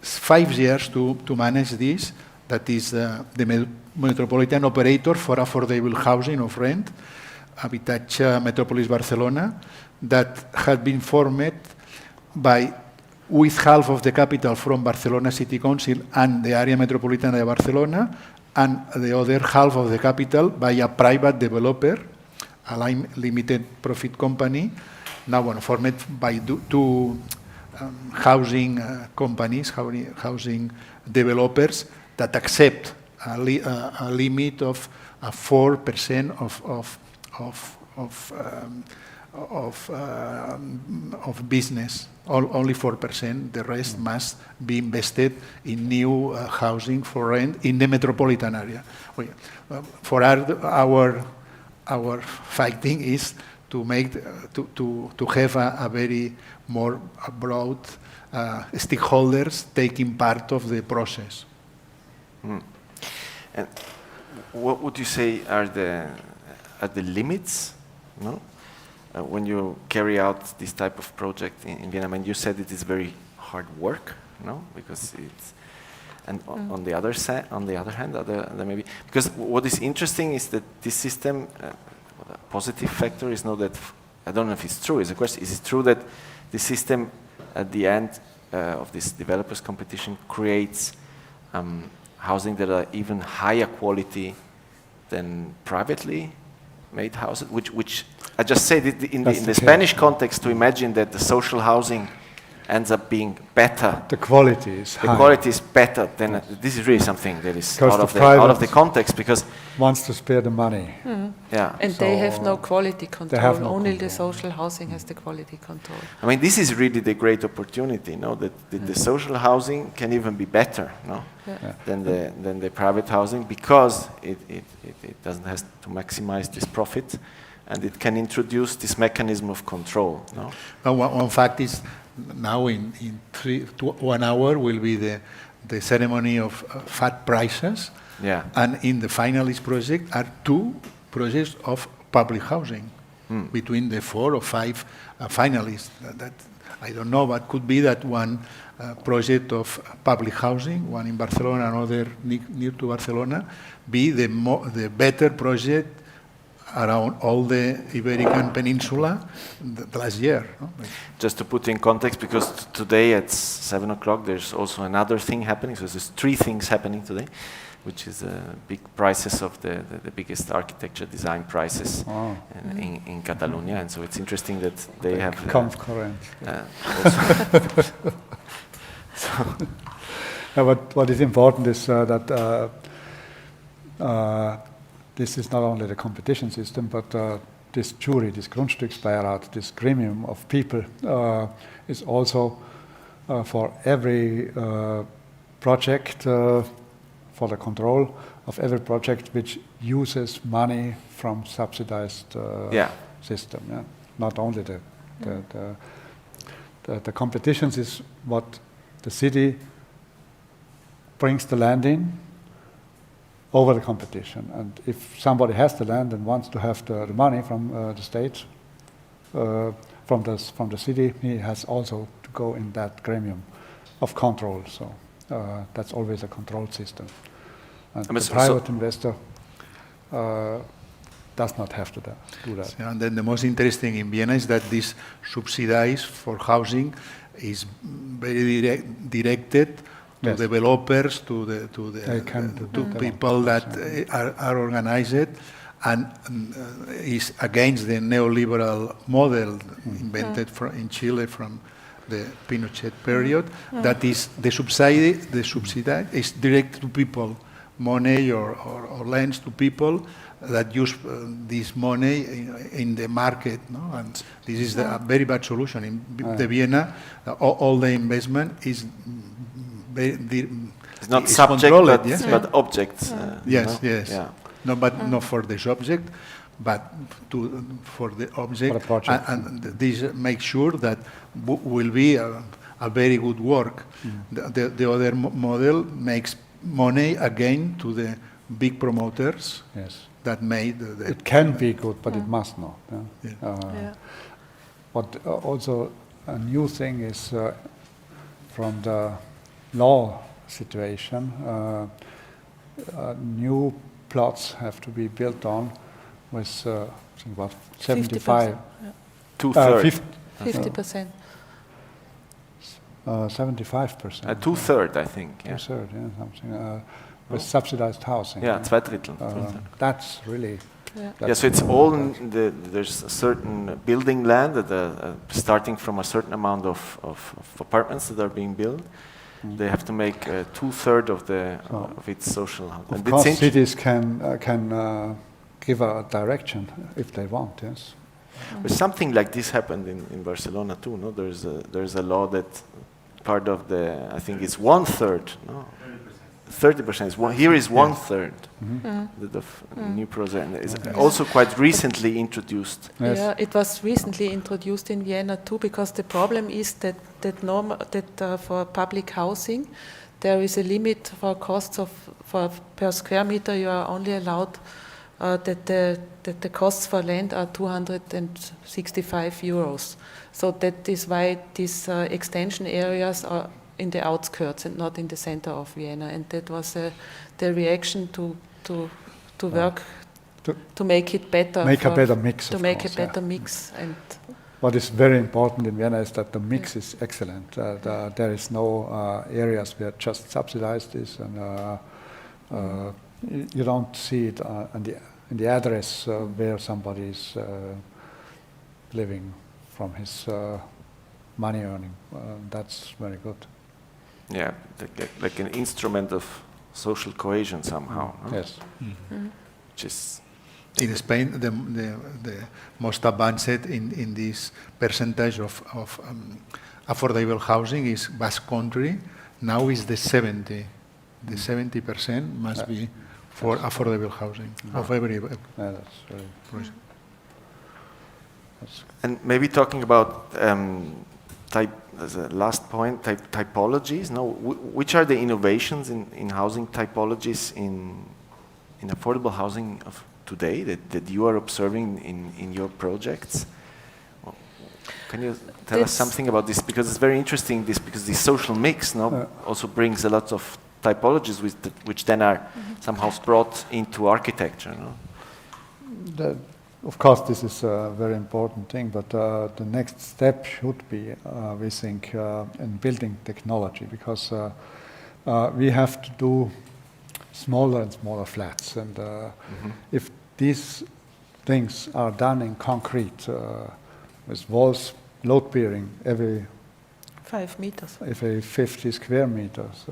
5 years to manage this. That is the Metropolitan Operator for Affordable Housing of Rent, Habitatges Metropolis Barcelona, that had been formed with half of the capital from Barcelona City Council and the Area Metropolitana de Barcelona, and the other half of the capital by a private developer, a limited profit company, now formed by two housing companies, housing developers that accept a limit of 4% of business, only 4%. The rest must be invested in new housing for rent in the metropolitan area. For our fighting is to make to have a very more broad stakeholders taking part of the process. And what would you say are the limits? No? When you carry out this type of project in Vienna, and you said it is very hard work, no? Because it's, and on the other hand, maybe because what is interesting is that this system, a positive factor is not that. I don't know if it's true. Is the question: is it true that the system at the end of this developers competition creates housing that are even higher quality than privately made houses, which I just said in the Spanish context, to imagine that the social housing ends up being better. The quality is high. The quality is better than this is really something that is out of the context, because wants to spare the money. Yeah, and So they have no quality control. they have no Only the control. social housing has the quality control. I mean, this is really the great opportunity, no? That the social housing can even be better, no? Yeah. Than the private housing, because it doesn't have to maximize this profit, and it can introduce this mechanism of control, no? One fact is now in 1 hour will be the ceremony of FAT prizes. Yeah. And in the finalist project are 2 projects of public housing between the 4 or 5 finalists. That I don't know, but could be that one project of public housing, one in Barcelona, another near to Barcelona, be the better project around all the Iberian Peninsula the last year. No? Just to put in context, because today at 7 o'clock there's also another thing happening. So there's 3 things happening today, which is big prizes of the biggest architecture design prizes in Catalonia. And so it's interesting that they have... Concurrent. What is important is that this is not only the competition system, but this jury, this Grundstücksbeirat, this gremium of people is also for every project, for the control of every project which uses money from subsidized system. Yeah? Not only the competitions is what the city brings the land in over the competition. And if somebody has the land and wants to have the money from the state, from the city, he has also to go in that gremium of control. So that's always a controlled system. And the private investor does not have to do that. Yeah, and then the most interesting in Vienna is that this subsidized for housing is very directed to developers, to people that are organized, and is against the neoliberal model invented in Chile from the Pinochet period. That is the subsidy is directed to people, money or lends to people that use this money in the market, no? And this is a very bad solution. In the Vienna, all the investment is it's not subject, but objects. Yes. No, but not for the subject, but for the object. For and this makes sure that will be a very good work. The other model makes money again to the big promoters. Yes. That made it can be good, but it must not. But also a new thing is from the law situation, new plots have to be built on with I think about 75, 2/3, 50%. 75%. 2/3, I think. Yeah. 2/3, something. With subsidized housing. Yeah, 2/3. That's really. So it's all there's a certain building land that starting from a certain amount of apartments that are being built. They have to make 2/3 of its social housing. Of course, cities can give a direction if they want. Yes. But something like this happened in Barcelona too. No, there's a law that part of I think it's 1/3. No. 30%. Here is 1/3 of new project. Is also quite recently introduced. Yes. Yeah, it was recently introduced in Vienna too, because the problem is that for public housing, there is a limit for costs per square meter. You are only allowed that the costs for land are 265 euros. So that is why these extension areas are in the outskirts and not in the center of Vienna, and that was the reaction to work to make it better. Make a better mix. To make a better mix. And what is very important in Vienna is that the mix is excellent. There is no areas where just subsidized is, and you don't see it in the address where somebody is living from his money earning. That's very good. Yeah, like an instrument of social cohesion somehow. No? Yes. Which is in Spain, the most advanced in this percentage of affordable housing is Basque Country. Now is the 70. The 70% must be for affordable housing of every that's very project. And maybe talking about as a last point, typologies. No, which are the innovations in housing typologies in affordable housing of today that you are observing in your projects? Well, can you tell us something about this? Because it's very interesting. Because the social mix also brings a lot of typologies which then are somehow brought into architecture. No? Of course, this is a very important thing, but the next step should be, we think, in building technology, because we have to do smaller and smaller flats. And if these things are done in concrete, with walls load-bearing every 5 meters. if a 50 square meters,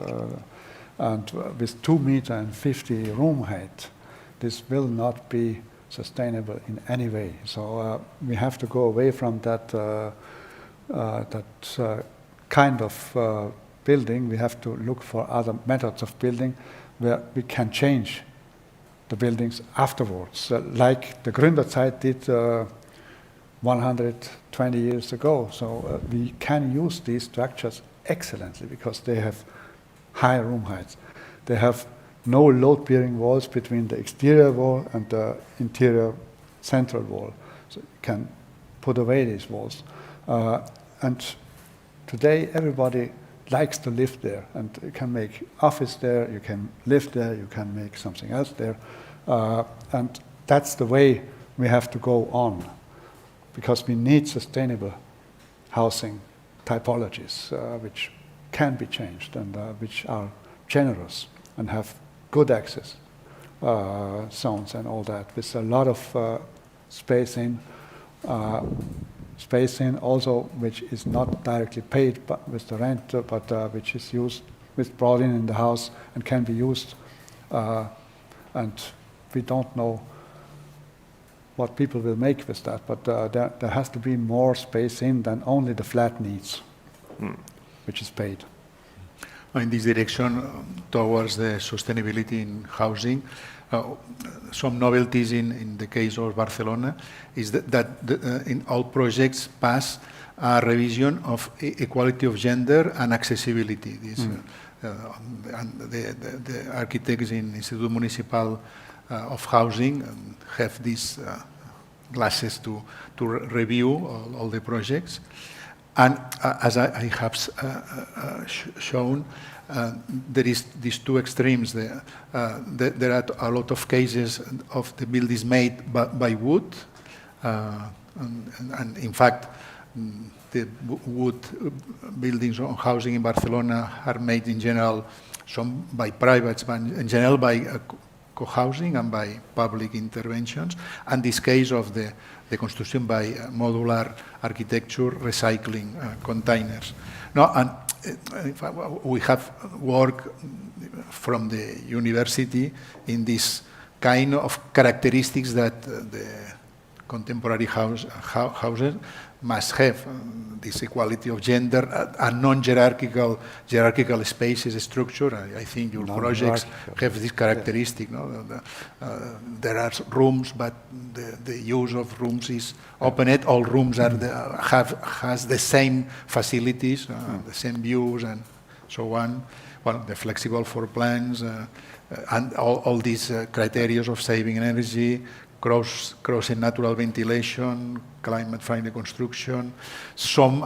and with 2 meter and 50 room height, this will not be sustainable in any way. So we have to go away from that kind of building. We have to look for other methods of building where we can change the buildings afterwards, like the Gründerzeit did 120 years ago. So we can use these structures excellently because they have high room heights. They have no load-bearing walls between the exterior wall and the interior central wall. So you can put away these walls. And today everybody likes to live there, and you can make office there, you can live there, you can make something else there. And that's the way we have to go on, because we need sustainable housing typologies which can be changed and which are generous and have good access zones and all that, with a lot of space in also, which is not directly paid with the rent, but which is used, brought in the house and can be used. And we don't know what people will make with that, but there has to be more space in than only the flat needs, which is paid. In this direction, towards the sustainability in housing, some novelties in the case of Barcelona is that in all projects pass a revision of equality of gender and accessibility. And the architects in Institute Municipal of Housing have these glasses to review all the projects. And as I have shown, there is these two extremes. There are a lot of cases of the buildings made by wood, and in fact, the wood buildings or housing in Barcelona are made in general, some by privates, but in general by co-housing and by public interventions. And this case of the construction by modular architecture, recycling containers. No, and in fact, we have work from the university in this kind of characteristics that the contemporary houses must have. This equality of gender, a non-hierarchical spaces structure. I think your projects have this characteristic. No? There are rooms, but the use of rooms is open-ended. All rooms has the same facilities, the same views, and so on. Well, the flexible floor plans, and all these criteria of saving energy, crossing natural ventilation, climate-friendly construction, some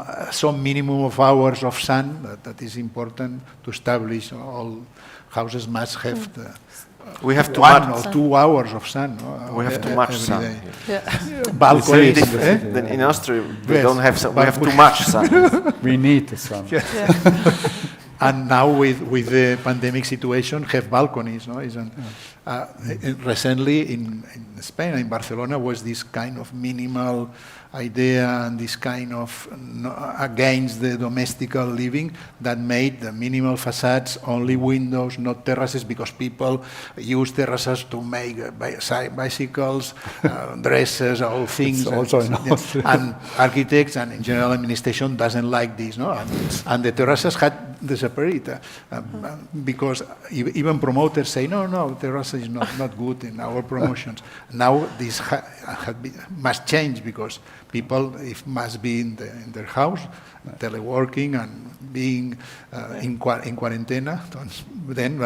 minimum of hours of sun. That is important to establish. All houses must have we have too 1 much or 2 hours of sun. We have too much sun. Balconies. Then in Austria, we don't have sun. We have too much sun. We need the sun. And now with the pandemic situation, have balconies. No? Recently in Spain, in Barcelona, was this kind of minimal idea and this kind of against the domestical living that made the minimal facades only windows, not terraces, because people use terraces to make bicycles, dresses, all things. Also and architects and in general administration doesn't like this, no? And the terraces had disappeared because even promoters say no, terrace is not good in our promotions. Now this must change because people must be in their house, teleworking and being in quarantena, then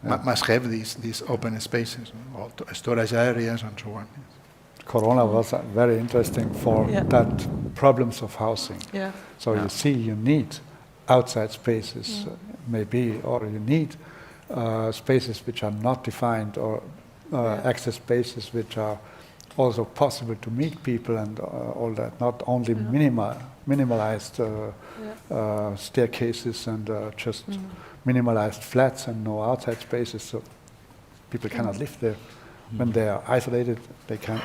must have these open spaces, storage areas and so on. Corona was very interesting for that problems of housing. Yeah. So you see, you need outside spaces, maybe, or you need spaces which are not defined, or access spaces which are also possible to meet people and all that, not only minimalized staircases and just minimalized flats and no outside spaces, so people cannot live there. When they are isolated, they can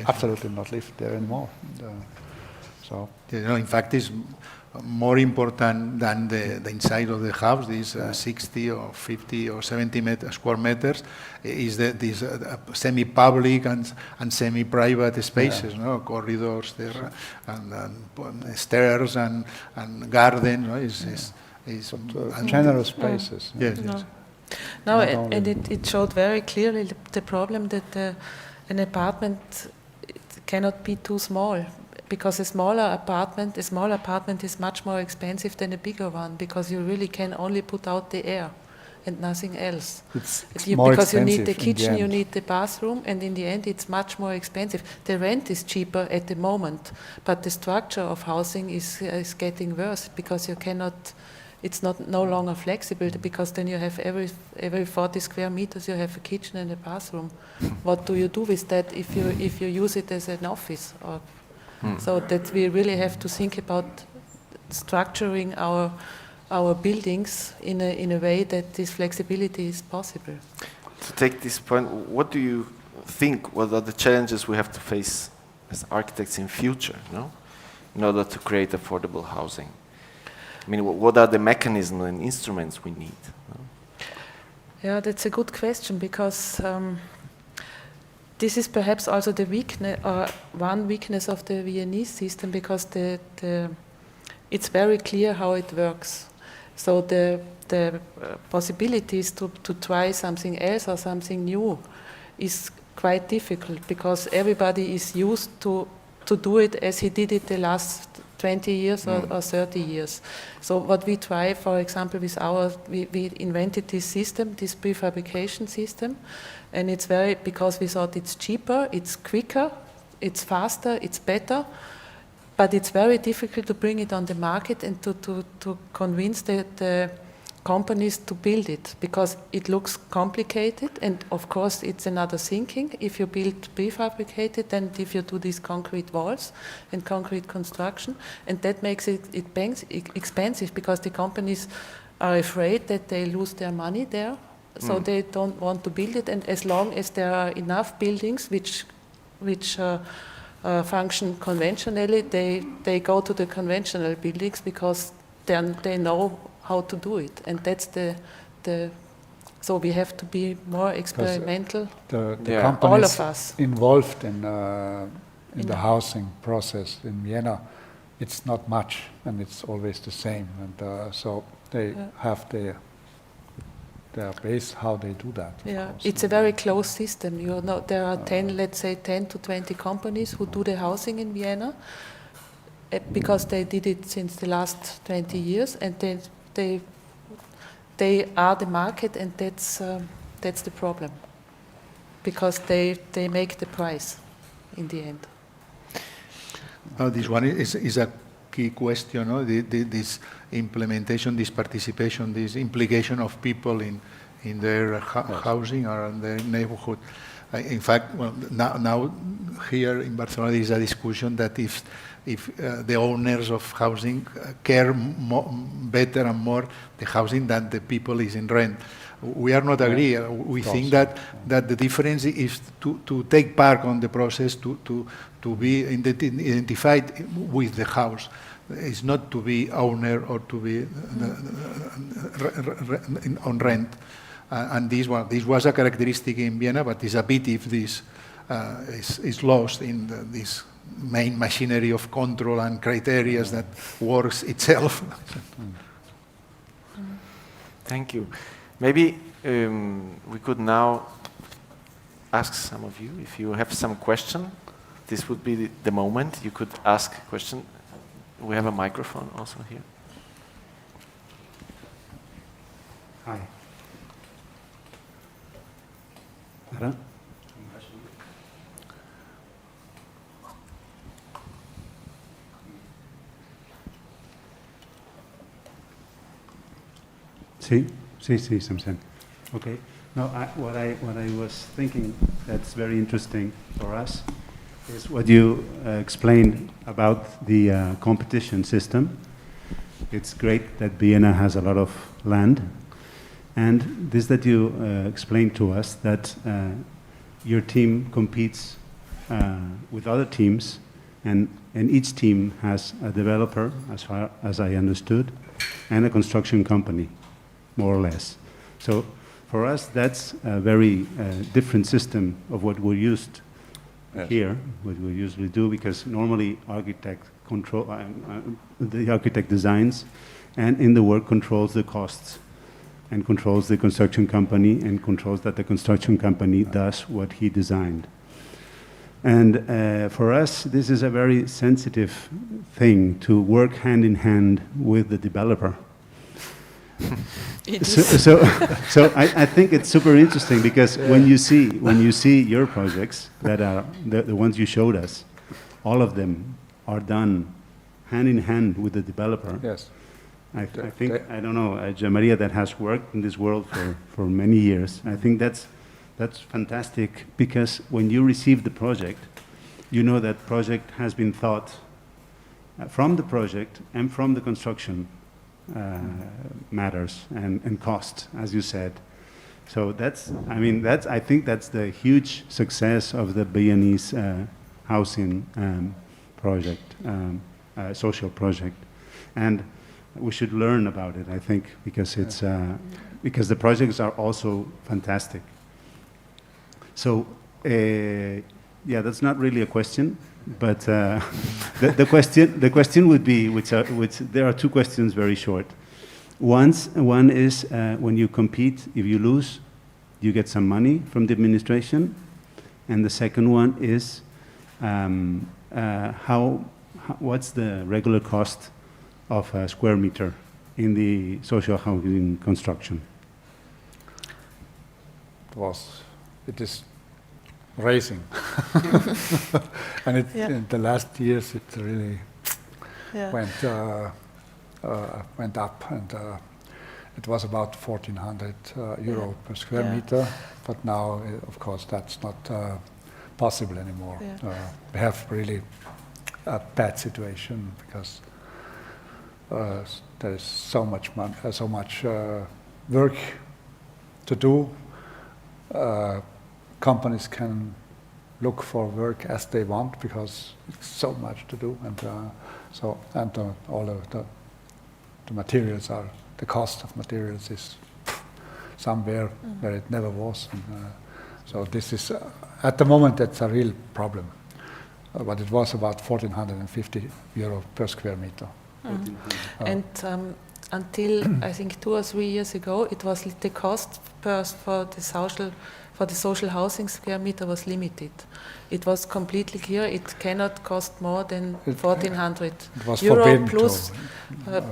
absolutely not live there anymore. So, in fact, it's more important than the inside of the house. These 60 or 50 or 70 square meters is these semi-public and semi-private spaces, corridors there, and stairs and gardens. General spaces. Yes. No, and it showed very clearly the problem that an apartment cannot be too small, because a small apartment is much more expensive than a bigger one, because you really can only put out the air and nothing else. It's more because you need expensive the in kitchen, the you end. need the bathroom, and in the end it's much more expensive. The rent is cheaper at the moment, but the structure of housing is getting worse, because you cannot. It's no longer flexible, because then you have every 40 square meters you have a kitchen and a bathroom. What do you do with that if you use it as an office? So that we really have to think about structuring our buildings in a way that this flexibility is possible. To take this point, what do you think? What are the challenges we have to face as architects in future, in order to create affordable housing? I mean, what are the mechanisms and instruments we need? Yeah, that's a good question, because this is perhaps also the weakness, one weakness of the Viennese system, because it's very clear how it works. So the possibilities to try something else or something new is quite difficult, because everybody is used to do it as he did it the last 20 years or 30 years. So what we try, for example, with we invented this system, this prefabrication system, and it's because we thought it's cheaper, it's quicker, it's faster, it's better, but it's very difficult to bring it on the market and to convince the companies to build it, because it looks complicated, and of course it's another thinking. If you build prefabricated, then if you do these concrete walls and concrete construction, and that makes it expensive, because the companies are afraid that they lose their money there, so they don't want to build it. And as long as there are enough buildings which function conventionally, they go to the conventional buildings, because then they know how to do it, and that's so we have to be more experimental. The all companies of us involved in the housing process in Vienna, it's not much, and it's always the same, and so they have their base how they do that. Yeah, it's a very close system. There are 10 to 20 companies who do the housing in Vienna, because they did it since the last 20 years, and they are the market, and that's the problem, because they make the price in the end. This one is a key question, no? This implementation, this participation, this implication of people in their housing or in their neighborhood. In fact, well, now here in Barcelona there is a discussion that if the owners of housing care better and more the housing than the people is in rent. We are not agree. We think that the difference is to take part on the process, to be identified with the house. It's not to be owner or to be on rent. And this was a characteristic in Vienna, but it's a pity if this is lost in this main machinery of control and criteria that works itself. Thank you. Maybe we could now ask some of you, if you have some question, this would be the moment you could ask a question. We have a microphone also here. Hi. Ara? Sí, se'm sent. Okay. No, what I was thinking that's very interesting for us is what you explained about the competition system. It's great that Vienna has a lot of land, and this that you explained to us, that your team competes with other teams, and and each team has a developer, as far as I understood, and a construction company, more or less. So for us, that's a very different system of what we're used here, what we usually do, because normally the architect designs, and in the work controls the costs, and controls the construction company, and controls that the construction company does what he designed. And for us, this is a very sensitive thing, to work hand in hand with the developer. So I think it's super interesting, because when you see your projects that are the ones you showed us, all of them are done hand in hand with the developer. Yes. I think, I don't know, Josep Maria, that has worked in this world for many years. I think that's fantastic, because when you receive the project, you know that project has been thought from the project and from the construction matters and cost, as you said. So I think that's the huge success of the Viennese housing project, social project, and we should learn about it, I think, because it's because the projects are also fantastic. So yeah, that's not really a question, but the question would be, which there are two questions, very short. One is when you compete, if you lose, you get some money from the administration, and the second one is what's the regular cost of a square meter in the social housing construction? It is rising, and in the last years it really went up, and it was about 1,400 euro per square meter, but now, of course, that's not possible anymore. We have really a bad situation, because there is so much work to do. Companies can look for work as they want, because it's so much to do, and all of the materials are, the cost of materials is somewhere where it never was, and so this is at the moment that's a real problem. But it was about 1,450 euro per square meter. And until I think 2 or 3 years ago, it was the cost for the social housing square meter was limited. It was completely clear it cannot cost more than 1,400 euro plus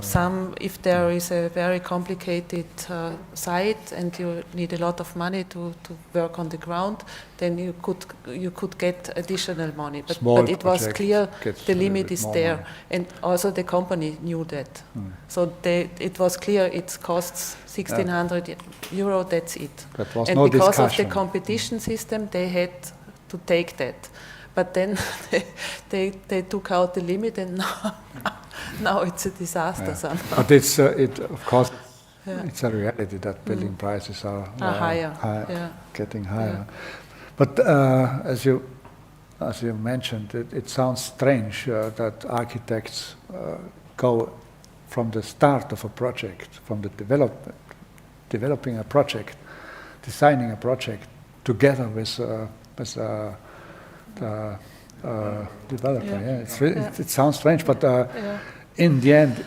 some, if there is a very complicated site and you need a lot of money to work on the ground, then you could get additional money. But it was clear the limit is there, money. And also the company knew that. So it was clear it costs 1,600 euro, that's it. That was and no because discussion. of the competition system, they had to take that. But then they took out the limit, and now it's a disaster somehow. But it's of course it's a reality that building prices are higher, getting higher. But as you mentioned, it sounds strange that architects go from the start of a project, from the developing a project, designing a project together with the developer. It sounds strange, but in the end,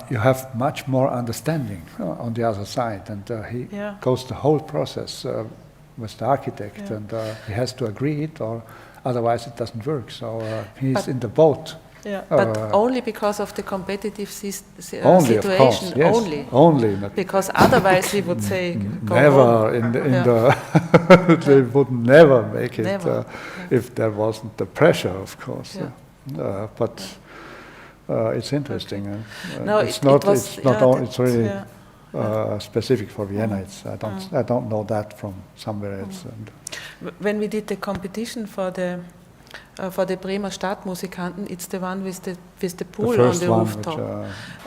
you have much more understanding on the other side, and he goes the whole process with the architect, and he has to agree it, or otherwise it doesn't work. So he's in the boat. But only because of the competitive situation. Of course, yes. Only. Because otherwise he would say, go never home. They would never make it if there wasn't the pressure, of course. But it's interesting. It's really specific for Vienna. I don't know that from somewhere else. When we did the competition for the for the Bremer Stadtmusikanten, it's the one with the pool on the rooftop.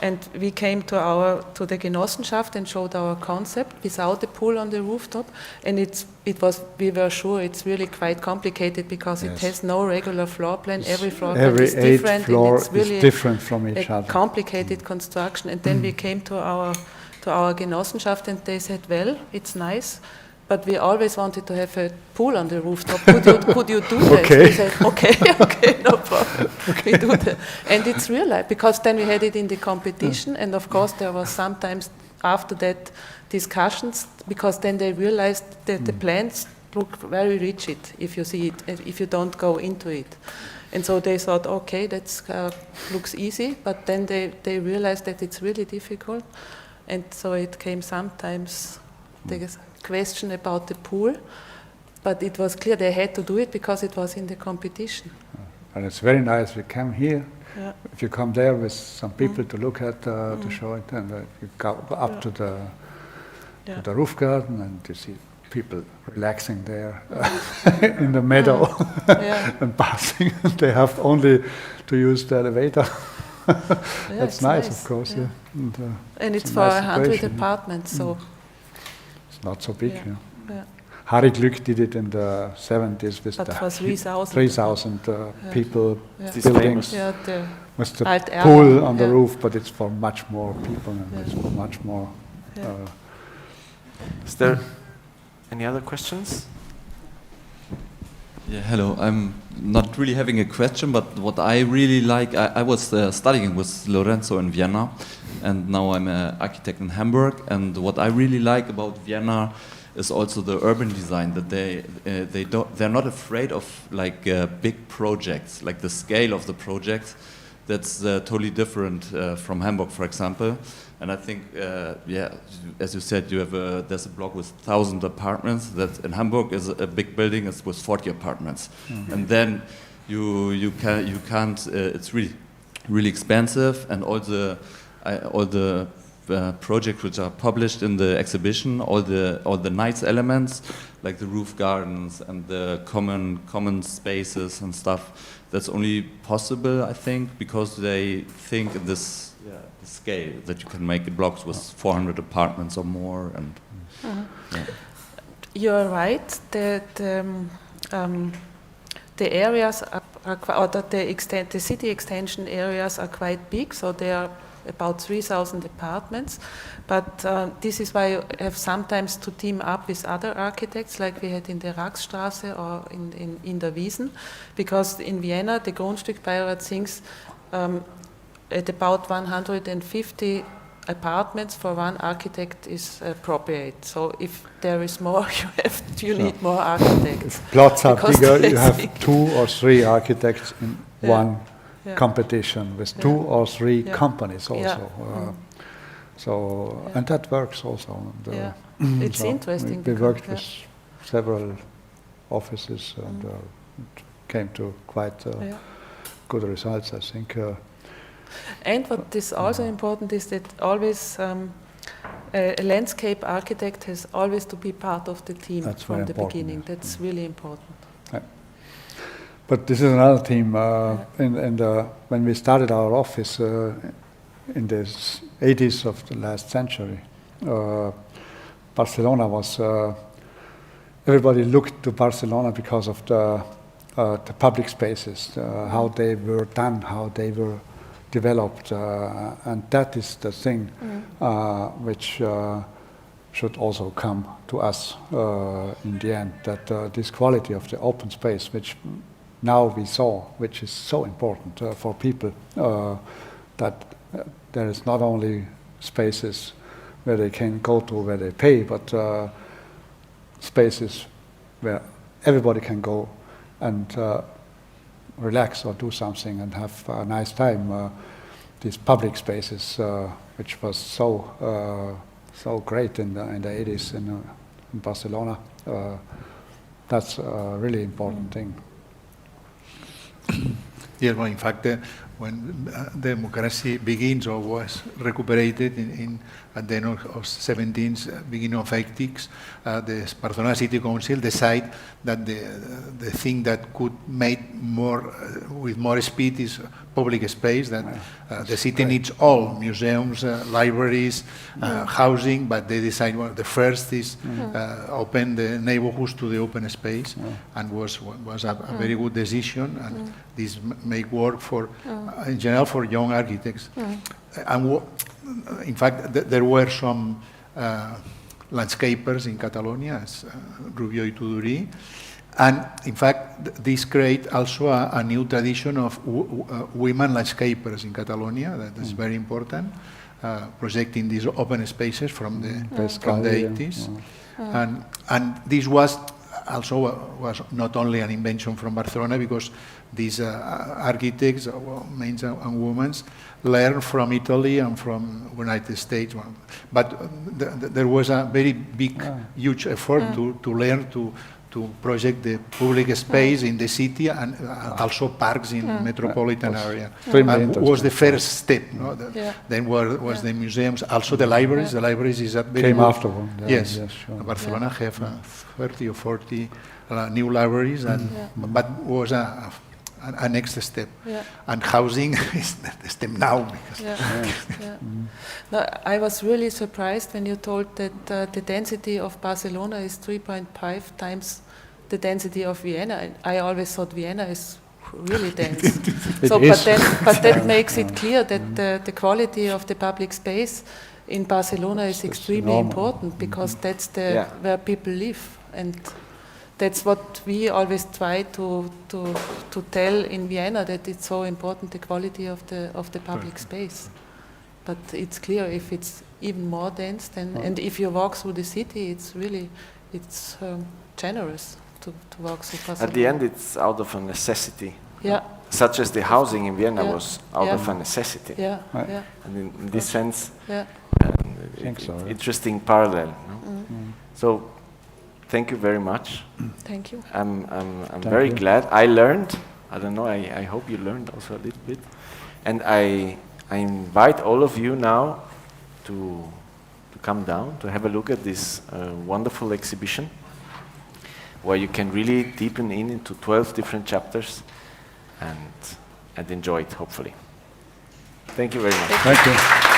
And we came to the Genossenschaft and showed our concept without the pool on the rooftop. And we were sure it's really quite complicated because it has no regular floor plan. Every floor plan is different. Floor and it's really is different from each other. Complicated construction. And then we came to our Genossenschaft and they said, well, it's nice, but we always wanted to have a pool on the rooftop. Could you do that? Okay. We said, okay, no problem. We do that. And it's real life, because then we had it in the competition, and of course there was sometimes after that discussions, because then they realized that the plans look very rigid if you see it, if you don't go into it. And so they thought, okay, that looks easy, but then they realized that it's really difficult. And so it came sometimes the question about the pool, but it was clear they had to do it because it was in the competition. And it's very nice. We come here. Yeah. If you come there with some people to look at to show it, and you go up to the roof garden, and you see people relaxing there in the meadow and passing. They have only to use the elevator. That's nice, of course. Yeah. And it's for 100 apartments, so it's not so big. Harry Glück did it in the 70s with the 3,000 people buildings with the pool on the roof, but it's for much more people and it's for much more. Is there any other questions? Yeah, hello. I'm not really having a question, but what I really like, I was studying with Lorenzo in Vienna, and now I'm an architect in Hamburg. And what I really like about Vienna is also the urban design, that they're not afraid of like big projects, like the scale of the projects. That's totally different from Hamburg, for example. And I think, as you said, there's a block with 1,000 apartments. That in Hamburg is a big building is with 40 apartments, and then you can't. It's really expensive, and all the projects which are published in the exhibition, all the nice elements like the roof gardens and the common spaces and stuff. That's only possible, I think, because they think in this scale that you can make blocks with 400 apartments or more. And you're right. The areas the city extension areas are quite big, so they are about 3,000 apartments. But this is why you have sometimes to team up with other architects, like we had in the Raxstraße or in der Wiesen, because in Vienna the Grundstückbeirat thinks at about 150 apartments for one architect is appropriate. So if there is more, you need more architects. If plots are bigger, you have 2 or 3 architects in one competition with 2 or 3 companies also. And that works also. It's interesting. We worked with several offices and it came to quite good results, I think. And what is also important is that always a landscape architect has always to be part of the team from the beginning. That's really important. But this is another theme. When we started our office in the 80s of the last century, Barcelona was. Everybody looked to Barcelona because of the public spaces, how they were done, how they were developed, and that is the thing which should also come to us in the end, that this quality of the open space, which now we saw, which is so important for people, that there is not only spaces where they can go to where they pay, but spaces where everybody can go and relax or do something and have a nice time. These public spaces, which was so great in the 80s in Barcelona, that's a really important thing. Yes, well, in fact, when democracy begins or was recuperated at the end of 17th, beginning of 80s, the Barcelona City Council decided that the thing that could make more with more speed is public space. That the city needs all museums, libraries, housing, but they decide the first is open the neighborhoods to the open space, and was a very good decision. And this make work for in general for young architects. And in fact, there were some landscapers in Catalonia, as Rubió i Tudurí, and in fact, this creates also a new tradition of women landscapers in Catalonia. That is very important, projecting these open spaces from the 80s, and this was not only an invention from Barcelona, because these architects, men and women, learned from Italy and from United States. But there was a very big, huge effort to learn to project the public space in the city and also parks in metropolitan area. Was the first step. No? Then was the museums, also the libraries. The libraries is a very came good, after one. Yes, sure. Barcelona have 30 or 40 new libraries, but was a next step. And housing is the step now. No, I was really surprised when you told that the density of Barcelona is 3.5 times the density of Vienna. I always thought Vienna is really dense. But that makes it clear that the quality of the public space in Barcelona is extremely important, because that's where people live, and that's what we always try to tell in Vienna, that it's so important, the quality of the public space. But it's clear if it's even more dense, then, and if you walk through the city, it's really generous to walk through Barcelona. At the end, it's out of a necessity. Yeah. Such as the housing in Vienna was out of a necessity. Yeah. And in this sense, So, interesting parallel. No? So, thank you very much. Thank you. I'm very glad. I learned. I don't know. I hope you learned also a little bit. And I invite all of you now to come down to have a look at this wonderful exhibition, where you can really deepen into 12 different chapters and enjoy it, hopefully. Thank you very much. thank you.